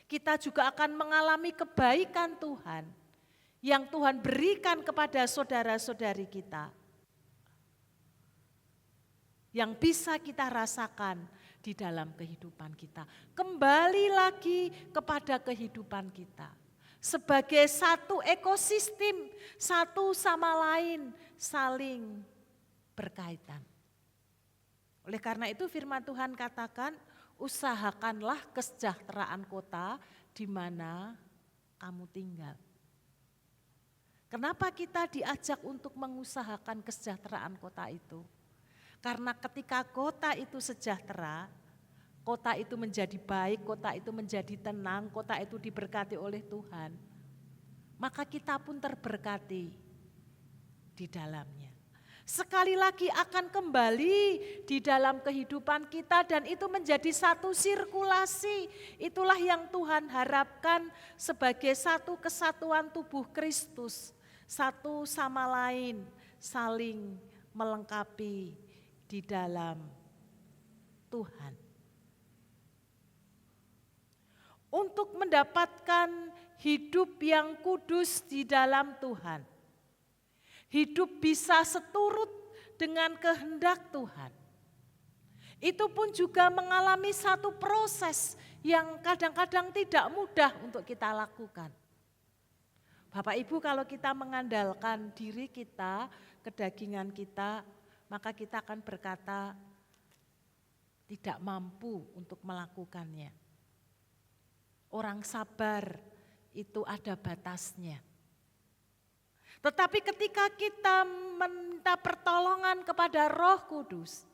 Kita juga akan mengalami kebaikan Tuhan yang Tuhan berikan kepada saudara-saudari kita, yang bisa kita rasakan di dalam kehidupan kita. Kembali lagi kepada kehidupan kita. Sebagai satu ekosistem, satu sama lain saling berkaitan. Oleh karena itu firman Tuhan katakan, usahakanlah kesejahteraan kota di mana kamu tinggal. Kenapa kita diajak untuk mengusahakan kesejahteraan kota itu? Karena ketika kota itu sejahtera, kota itu menjadi baik, kota itu menjadi tenang, kota itu diberkati oleh Tuhan, maka kita pun terberkati di dalamnya. Sekali lagi akan kembali di dalam kehidupan kita dan itu menjadi satu sirkulasi. Itulah yang Tuhan harapkan sebagai satu kesatuan tubuh Kristus. Satu sama lain saling melengkapi di dalam Tuhan. Untuk mendapatkan hidup yang kudus di dalam Tuhan. Hidup bisa seturut dengan kehendak Tuhan. Itu pun juga mengalami satu proses yang kadang-kadang tidak mudah untuk kita lakukan. Bapak Ibu, kalau kita mengandalkan diri kita, kedagingan kita, maka kita akan berkata tidak mampu untuk melakukannya. Orang sabar itu ada batasnya. Tetapi ketika kita meminta pertolongan kepada Roh Kudus,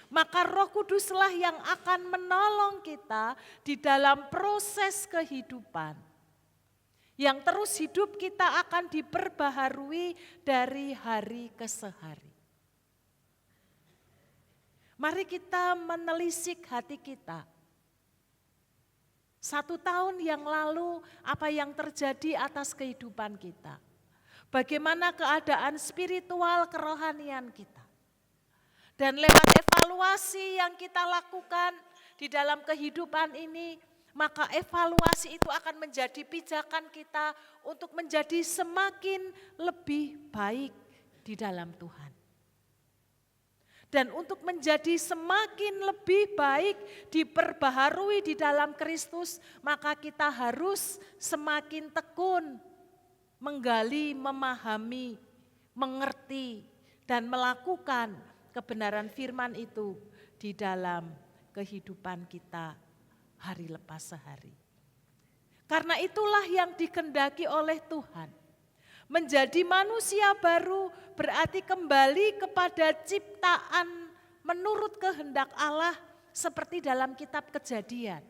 maka Roh Kuduslah yang akan menolong kita di dalam proses kehidupan. Yang terus hidup kita akan diperbaharui dari hari ke hari. Mari kita menelisik hati kita. 1 tahun yang lalu apa yang terjadi atas kehidupan kita. Bagaimana keadaan spiritual kerohanian kita. Dan lewat evaluasi yang kita lakukan di dalam kehidupan ini, maka evaluasi itu akan menjadi pijakan kita untuk menjadi semakin lebih baik di dalam Tuhan. Dan untuk menjadi semakin lebih baik diperbaharui di dalam Kristus, maka kita harus semakin tekun menggali, memahami, mengerti, dan melakukan kebenaran firman itu di dalam kehidupan kita hari lepas sehari. Karena itulah yang dikehendaki oleh Tuhan. Menjadi manusia baru berarti kembali kepada ciptaan menurut kehendak Allah seperti dalam kitab Kejadian.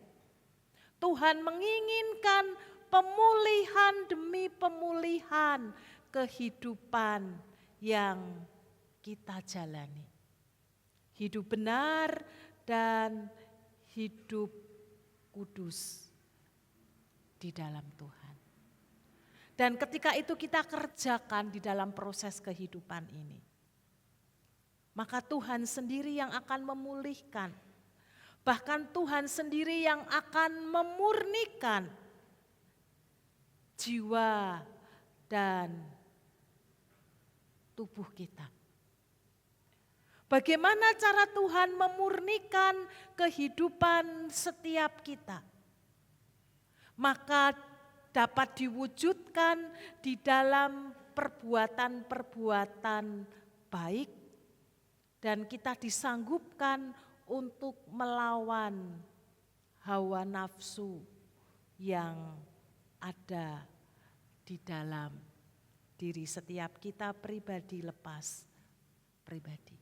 Tuhan menginginkan pemulihan demi pemulihan kehidupan yang kita jalani. Hidup benar dan hidup kudus di dalam Tuhan. Dan ketika itu kita kerjakan di dalam proses kehidupan ini, maka Tuhan sendiri yang akan memulihkan. Bahkan Tuhan sendiri yang akan memurnikan jiwa dan tubuh kita. Bagaimana cara Tuhan memurnikan kehidupan setiap kita? Maka dapat diwujudkan di dalam perbuatan-perbuatan baik dan kita disanggupkan untuk melawan hawa nafsu yang ada di dalam diri setiap kita pribadi lepas pribadi.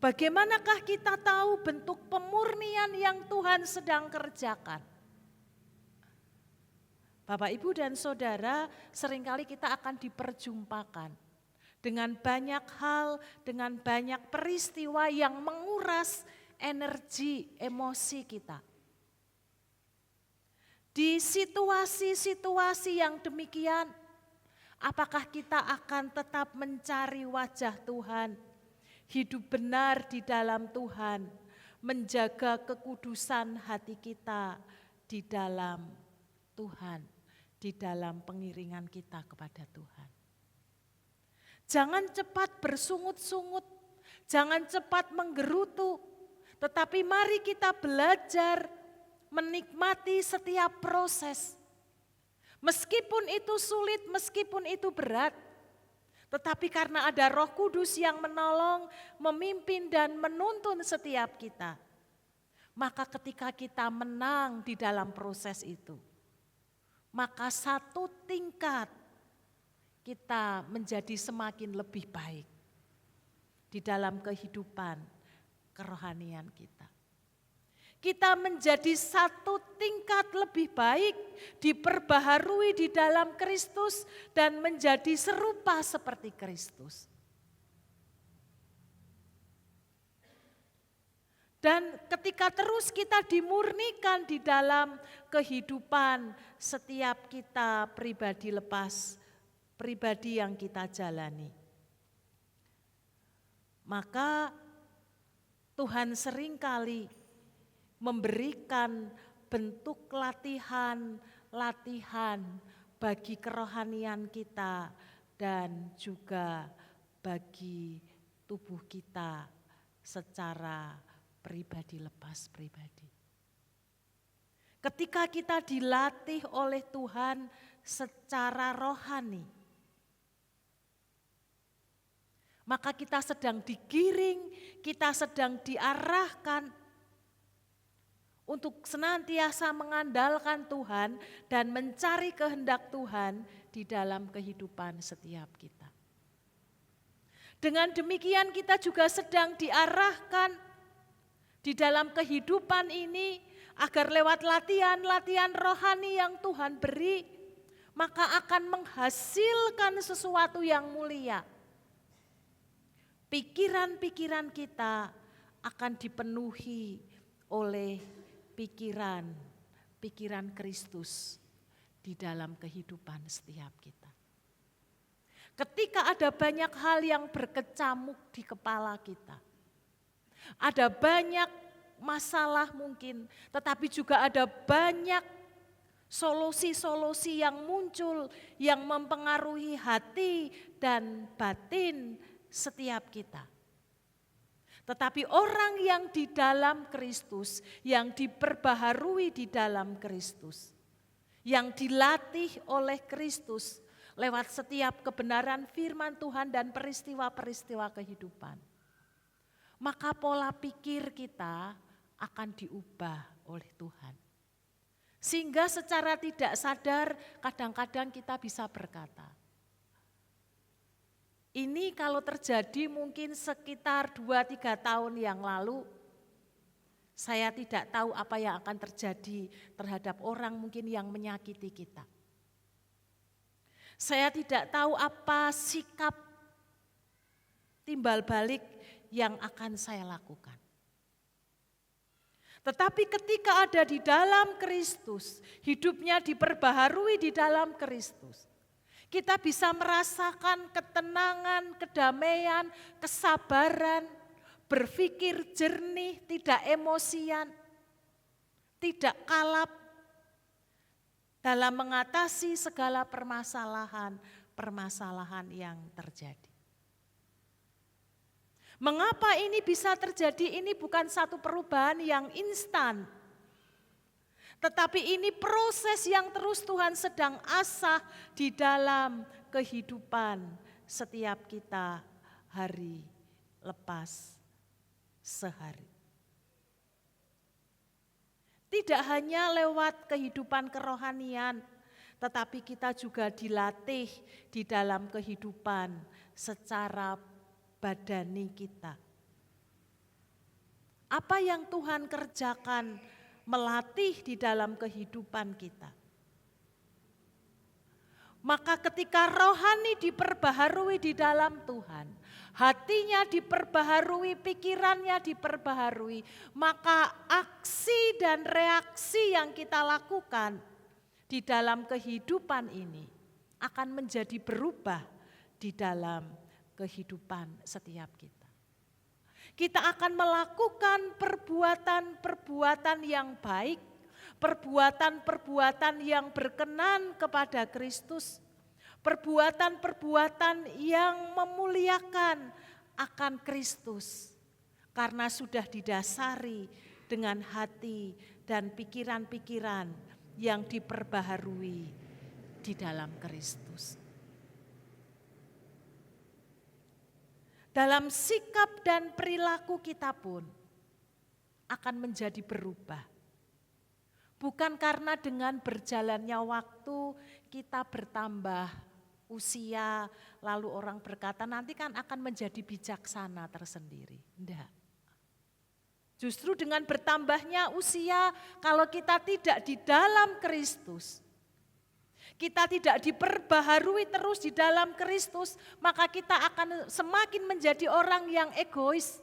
Bagaimanakah kita tahu bentuk pemurnian yang Tuhan sedang kerjakan? Bapak, Ibu, dan Saudara, seringkali kita akan diperjumpakan dengan banyak hal, dengan banyak peristiwa yang menguras energi, emosi kita. Di situasi-situasi yang demikian, apakah kita akan tetap mencari wajah Tuhan, hidup benar di dalam Tuhan, menjaga kekudusan hati kita di dalam Tuhan, di dalam pengiringan kita kepada Tuhan. Jangan cepat bersungut-sungut, jangan cepat menggerutu, tetapi mari kita belajar menikmati setiap proses. Meskipun itu sulit, meskipun itu berat, tetapi karena ada Roh Kudus yang menolong, memimpin dan menuntun setiap kita, maka ketika kita menang di dalam proses itu, maka satu tingkat kita menjadi semakin lebih baik di dalam kehidupan kerohanian kita. Kita menjadi satu tingkat lebih baik, diperbaharui di dalam Kristus dan menjadi serupa seperti Kristus. Dan ketika terus kita dimurnikan di dalam kehidupan setiap kita pribadi lepas, pribadi yang kita jalani, maka Tuhan seringkali memberikan bentuk latihan bagi kerohanian kita dan juga bagi tubuh kita secara pribadi lepas pribadi. Ketika kita dilatih oleh Tuhan secara rohani, maka kita sedang digiring, kita sedang diarahkan untuk senantiasa mengandalkan Tuhan dan mencari kehendak Tuhan di dalam kehidupan setiap kita. Dengan demikian kita juga sedang diarahkan di dalam kehidupan ini agar lewat latihan-latihan rohani yang Tuhan beri, maka akan menghasilkan sesuatu yang mulia. Pikiran-pikiran kita akan dipenuhi oleh pikiran Kristus di dalam kehidupan setiap kita. Ketika ada banyak hal yang berkecamuk di kepala kita, ada banyak masalah mungkin, tetapi juga ada banyak solusi-solusi yang muncul yang mempengaruhi hati dan batin setiap kita. Tetapi orang yang di dalam Kristus, yang diperbaharui di dalam Kristus, yang dilatih oleh Kristus lewat setiap kebenaran firman Tuhan dan peristiwa-peristiwa kehidupan, maka pola pikir kita akan diubah oleh Tuhan. Sehingga secara tidak sadar kadang-kadang kita bisa berkata, ini kalau terjadi mungkin sekitar 2-3 tahun yang lalu, saya tidak tahu apa yang akan terjadi terhadap orang mungkin yang menyakiti kita. Saya tidak tahu apa sikap timbal balik yang akan saya lakukan. Tetapi ketika ada di dalam Kristus, hidupnya diperbaharui di dalam Kristus, kita bisa merasakan ketenangan, kedamaian, kesabaran, berpikir jernih, tidak emosian, tidak kalap dalam mengatasi segala permasalahan yang terjadi. Mengapa ini bisa terjadi? Ini bukan satu perubahan yang instan, tetapi ini proses yang terus Tuhan sedang asah di dalam kehidupan setiap kita hari lepas sehari. Tidak hanya lewat kehidupan kerohanian, tetapi kita juga dilatih di dalam kehidupan secara badani kita. Apa yang Tuhan kerjakan melatih di dalam kehidupan kita. Maka ketika rohani diperbaharui di dalam Tuhan, hatinya diperbaharui, pikirannya diperbaharui, maka aksi dan reaksi yang kita lakukan di dalam kehidupan ini akan menjadi berubah di dalam kehidupan setiap kita. Kita akan melakukan perbuatan-perbuatan yang baik, perbuatan-perbuatan yang berkenan kepada Kristus, perbuatan-perbuatan yang memuliakan akan Kristus, karena sudah didasari dengan hati dan pikiran-pikiran yang diperbaharui di dalam Kristus. Dalam sikap dan perilaku kita pun akan menjadi berubah. Bukan karena dengan berjalannya waktu kita bertambah usia, lalu orang berkata nanti kan akan menjadi bijaksana tersendiri. Tidak. Justru dengan bertambahnya usia, kalau kita tidak di dalam Kristus, kita tidak diperbaharui terus di dalam Kristus, maka kita akan semakin menjadi orang yang egois.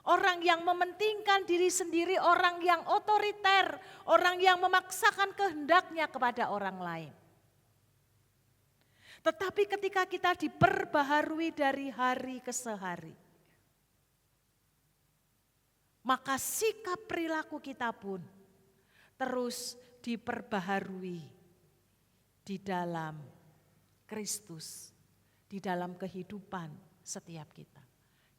Orang yang mementingkan diri sendiri, orang yang otoriter, orang yang memaksakan kehendaknya kepada orang lain. Tetapi ketika kita diperbaharui dari hari ke sehari, maka sikap perilaku kita pun terus diperbaharui di dalam Kristus, di dalam kehidupan setiap kita.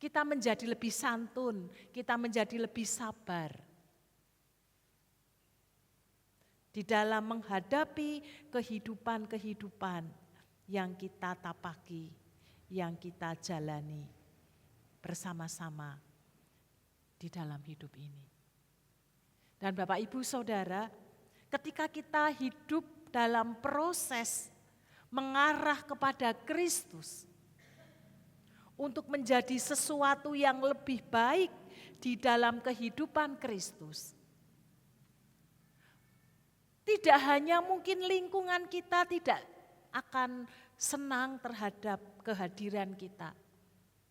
Kita menjadi lebih santun, kita menjadi lebih sabar. Di dalam menghadapi kehidupan-kehidupan yang kita tapaki, yang kita jalani bersama-sama di dalam hidup ini. Dan Bapak Ibu Saudara, ketika kita hidup dalam proses mengarah kepada Kristus, untuk menjadi sesuatu yang lebih baik di dalam kehidupan Kristus. Tidak hanya mungkin lingkungan kita tidak akan senang terhadap kehadiran kita.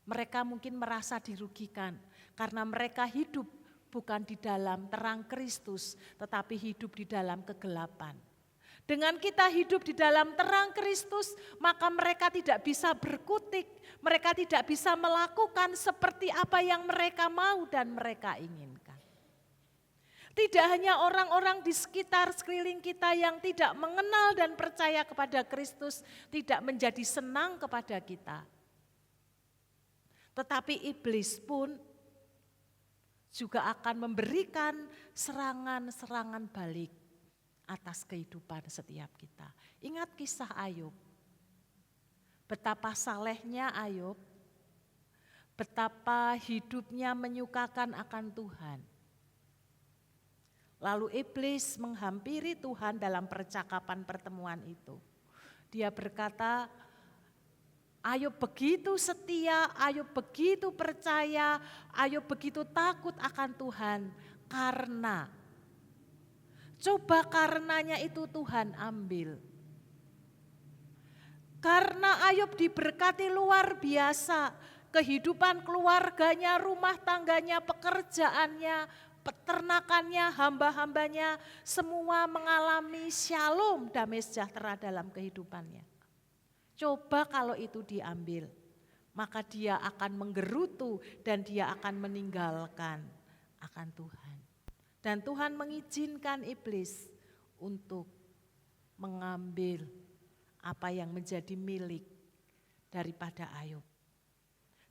Mereka mungkin merasa dirugikan karena mereka hidup bukan di dalam terang Kristus, tetapi hidup di dalam kegelapan. Dengan kita hidup di dalam terang Kristus, maka mereka tidak bisa berkutik, mereka tidak bisa melakukan seperti apa yang mereka mau dan mereka inginkan. Tidak hanya orang-orang di sekitar sekeliling kita yang tidak mengenal dan percaya kepada Kristus, tidak menjadi senang kepada kita. Tetapi iblis pun juga akan memberikan serangan-serangan balik atas kehidupan setiap kita. Ingat kisah Ayub. Betapa salehnya Ayub, betapa hidupnya menyukakan akan Tuhan. Lalu iblis menghampiri Tuhan dalam percakapan pertemuan itu. Dia berkata, Ayub begitu setia, Ayub begitu percaya, Ayub begitu takut akan Tuhan karena coba karenanya itu Tuhan ambil. Karena Ayub diberkati luar biasa, kehidupan keluarganya, rumah tangganya, pekerjaannya, peternakannya, hamba-hambanya, semua mengalami shalom, damai sejahtera dalam kehidupannya. Coba kalau itu diambil, maka dia akan menggerutu dan dia akan meninggalkan akan Tuhan. Dan Tuhan mengizinkan iblis untuk mengambil apa yang menjadi milik daripada Ayub.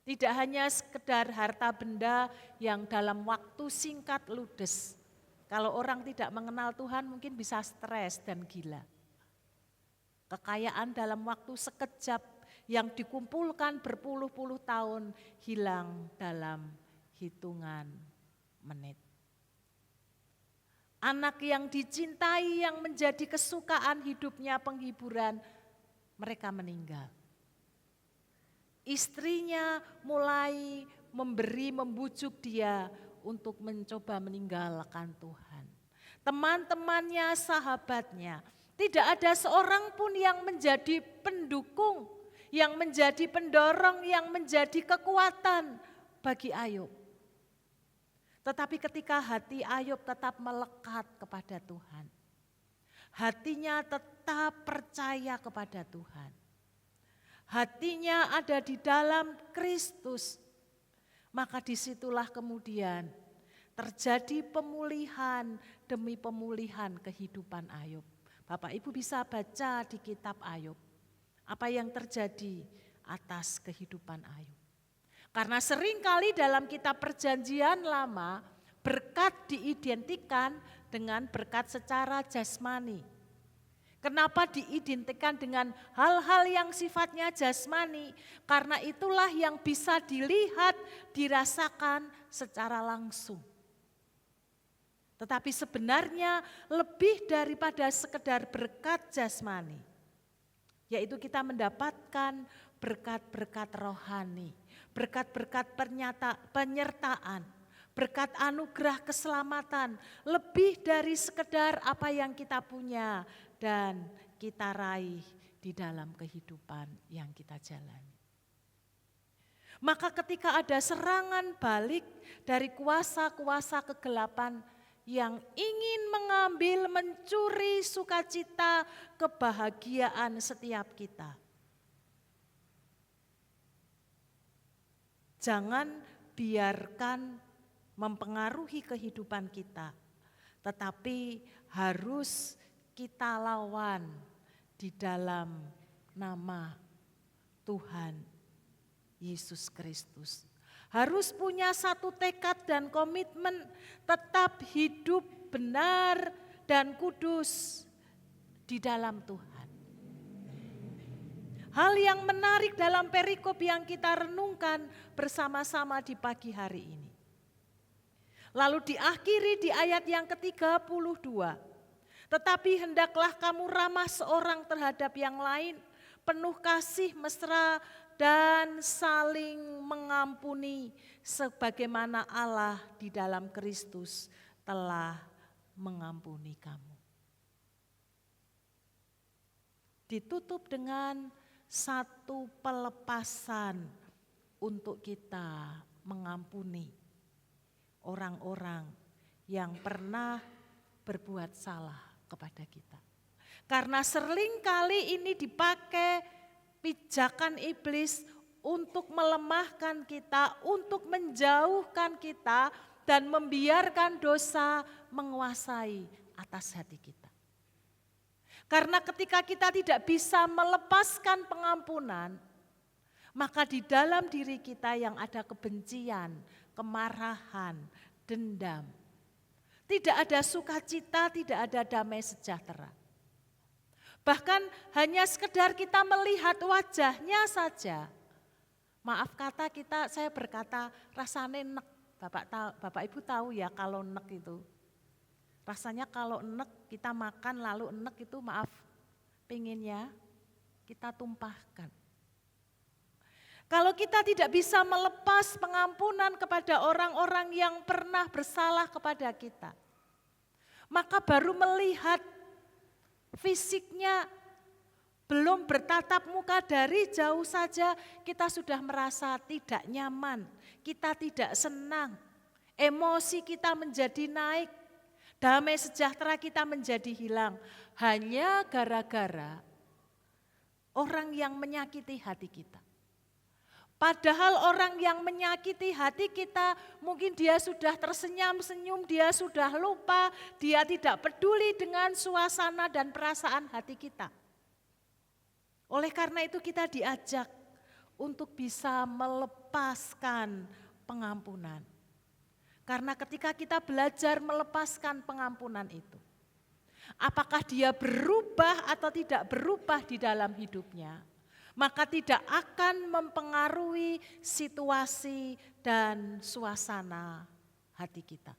Tidak hanya sekedar harta benda yang dalam waktu singkat ludes. Kalau orang tidak mengenal Tuhan mungkin bisa stres dan gila. Kekayaan dalam waktu sekejap yang dikumpulkan berpuluh-puluh tahun hilang dalam hitungan menit. Anak yang dicintai, yang menjadi kesukaan hidupnya, penghiburan, mereka meninggal. Istrinya mulai membujuk dia untuk mencoba meninggalkan Tuhan. Teman-temannya, sahabatnya, Tidak ada seorang pun yang menjadi pendukung, yang menjadi pendorong, yang menjadi kekuatan bagi Ayub. Tetapi ketika hati Ayub tetap melekat kepada Tuhan, hatinya tetap percaya kepada Tuhan, hatinya ada di dalam Kristus, maka disitulah kemudian terjadi pemulihan demi pemulihan kehidupan Ayub. Bapak Ibu bisa baca di kitab Ayub, apa yang terjadi atas kehidupan Ayub. Karena seringkali dalam kitab Perjanjian Lama, berkat diidentikan dengan berkat secara jasmani. Kenapa diidentikan dengan hal-hal yang sifatnya jasmani? Karena itulah yang bisa dilihat, dirasakan secara langsung. Tetapi sebenarnya lebih daripada sekedar berkat jasmani, yaitu kita mendapatkan berkat-berkat rohani, berkat-berkat penyertaan, berkat anugerah keselamatan, lebih dari sekedar apa yang kita punya dan kita raih di dalam kehidupan yang kita jalani. Maka ketika ada serangan balik dari kuasa-kuasa kegelapan yang ingin mengambil, mencuri sukacita, kebahagiaan setiap kita, jangan biarkan mempengaruhi kehidupan kita, tetapi harus kita lawan di dalam nama Tuhan Yesus Kristus. Harus punya satu tekad dan komitmen tetap hidup benar dan kudus di dalam Tuhan. Hal yang menarik dalam perikop yang kita renungkan bersama-sama di pagi hari ini. Lalu diakhiri di ayat yang ke-32. Tetapi hendaklah kamu ramah seorang terhadap yang lain, penuh kasih mesra dan saling mengampuni sebagaimana Allah di dalam Kristus telah mengampuni kamu. Ditutup dengan satu pelepasan untuk kita mengampuni orang-orang yang pernah berbuat salah kepada kita. Karena seringkali ini dipakai pijakan iblis untuk melemahkan kita, untuk menjauhkan kita dan membiarkan dosa menguasai atas hati kita. Karena ketika kita tidak bisa melepaskan pengampunan, maka di dalam diri kita yang ada kebencian, kemarahan, dendam. Tidak ada sukacita, tidak ada damai sejahtera. Bahkan hanya sekedar kita melihat wajahnya saja. Maaf kata kita, saya berkata rasanya enek. Bapak Ibu tahu ya kalau enek itu. Rasanya kalau enek kita makan lalu enek itu maaf pinginnya kita tumpahkan. Kalau kita tidak bisa melepas pengampunan kepada orang-orang yang pernah bersalah kepada kita, maka baru melihat fisiknya belum bertatap muka dari jauh saja kita sudah merasa tidak nyaman, kita tidak senang, emosi kita menjadi naik, damai sejahtera kita menjadi hilang. Hanya gara-gara orang yang menyakiti hati kita. Padahal orang yang menyakiti hati kita, mungkin dia sudah tersenyum-senyum, dia sudah lupa, dia tidak peduli dengan suasana dan perasaan hati kita. Oleh karena itu kita diajak untuk bisa melepaskan pengampunan. Karena ketika kita belajar melepaskan pengampunan itu, apakah dia berubah atau tidak berubah di dalam hidupnya, maka tidak akan mempengaruhi situasi dan suasana hati kita.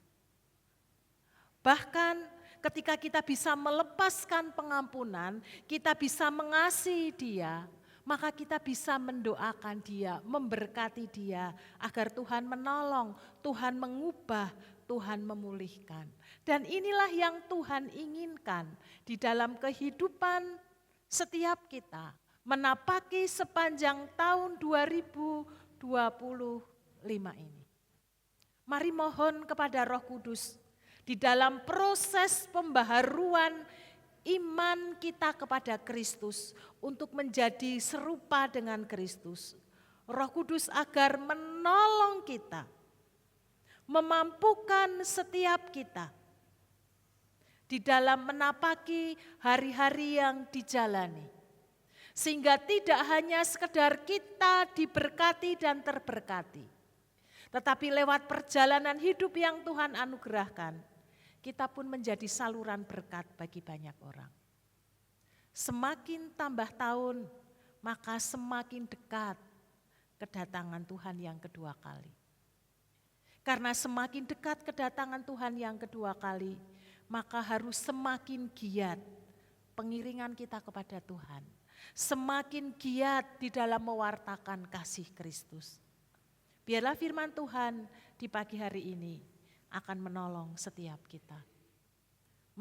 Bahkan ketika kita bisa melepaskan pengampunan, kita bisa mengasihi dia, maka kita bisa mendoakan dia, memberkati dia, agar Tuhan menolong, Tuhan mengubah, Tuhan memulihkan. Dan inilah yang Tuhan inginkan di dalam kehidupan setiap kita. Menapaki sepanjang tahun 2025 ini. Mari mohon kepada Roh Kudus di dalam proses pembaharuan iman kita kepada Kristus untuk menjadi serupa dengan Kristus. Roh Kudus agar menolong kita, memampukan setiap kita di dalam menapaki hari-hari yang dijalani. Sehingga tidak hanya sekedar kita diberkati dan terberkati, tetapi lewat perjalanan hidup yang Tuhan anugerahkan, kita pun menjadi saluran berkat bagi banyak orang. Semakin tambah tahun, maka semakin dekat kedatangan Tuhan yang kedua kali. Karena semakin dekat kedatangan Tuhan yang kedua kali, maka harus semakin giat pengiringan kita kepada Tuhan. Semakin giat di dalam mewartakan kasih Kristus. Biarlah firman Tuhan di pagi hari ini akan menolong setiap kita.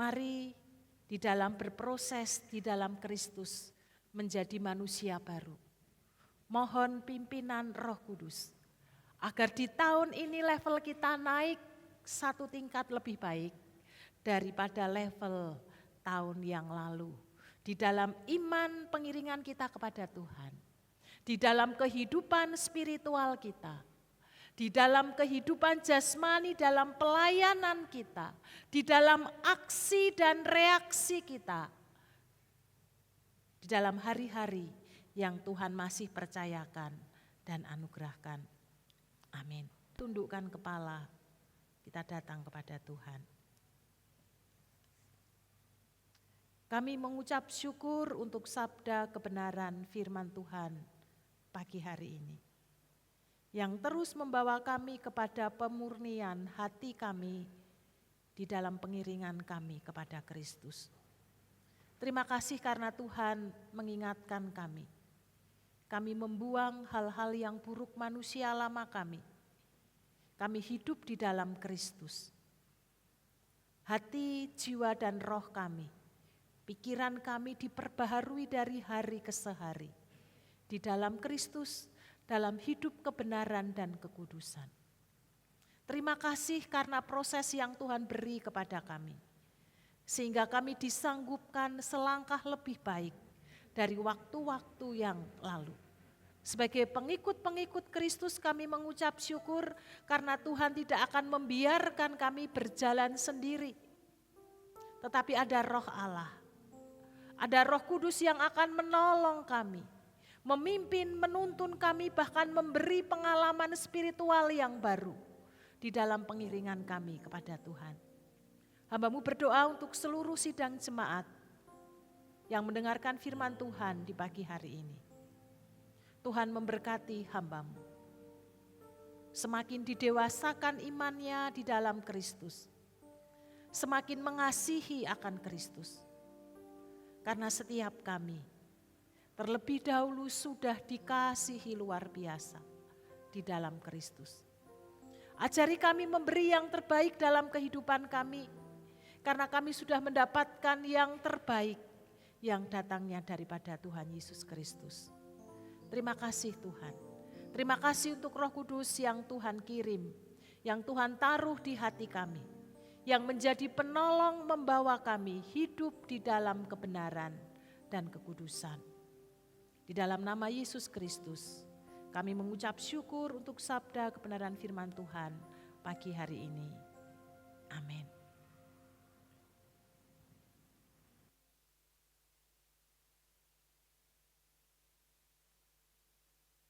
Mari di dalam berproses di dalam Kristus menjadi manusia baru. Mohon pimpinan Roh Kudus agar di tahun ini level kita naik satu tingkat lebih baik daripada level tahun yang lalu. Di dalam iman pengiringan kita kepada Tuhan, di dalam kehidupan spiritual kita, di dalam kehidupan jasmani, dalam pelayanan kita, di dalam aksi dan reaksi kita, di dalam hari-hari yang Tuhan masih percayakan dan anugerahkan. Amin. Tundukkan kepala, kita datang kepada Tuhan. Kami mengucap syukur untuk sabda kebenaran firman Tuhan pagi hari ini. Yang terus membawa kami kepada pemurnian hati kami di dalam pengiringan kami kepada Kristus. Terima kasih karena Tuhan mengingatkan kami. Kami membuang hal-hal yang buruk manusia lama kami. Kami hidup di dalam Kristus. Hati, jiwa, dan roh kami, pikiran kami diperbaharui dari hari ke hari. Di dalam Kristus, dalam hidup kebenaran dan kekudusan. Terima kasih karena proses yang Tuhan beri kepada kami. Sehingga kami disanggupkan selangkah lebih baik dari waktu-waktu yang lalu. Sebagai pengikut-pengikut Kristus kami mengucap syukur karena Tuhan tidak akan membiarkan kami berjalan sendiri. Tetapi ada Roh Allah. Ada Roh Kudus yang akan menolong kami, memimpin, menuntun kami, bahkan memberi pengalaman spiritual yang baru di dalam pengiringan kami kepada Tuhan. Hamba-Mu berdoa untuk seluruh sidang jemaat yang mendengarkan firman Tuhan di pagi hari ini. Tuhan memberkati hamba-Mu. Semakin didewasakan imannya di dalam Kristus, semakin mengasihi akan Kristus. Karena setiap kami terlebih dahulu sudah dikasihi luar biasa di dalam Kristus. Ajari kami memberi yang terbaik dalam kehidupan kami, karena kami sudah mendapatkan yang terbaik yang datangnya daripada Tuhan Yesus Kristus. Terima kasih Tuhan. Terima kasih untuk Roh Kudus yang Tuhan kirim, yang Tuhan taruh di hati kami, yang menjadi penolong membawa kami hidup di dalam kebenaran dan kekudusan. Di dalam nama Yesus Kristus, kami mengucap syukur untuk sabda kebenaran firman Tuhan pagi hari ini. Amin.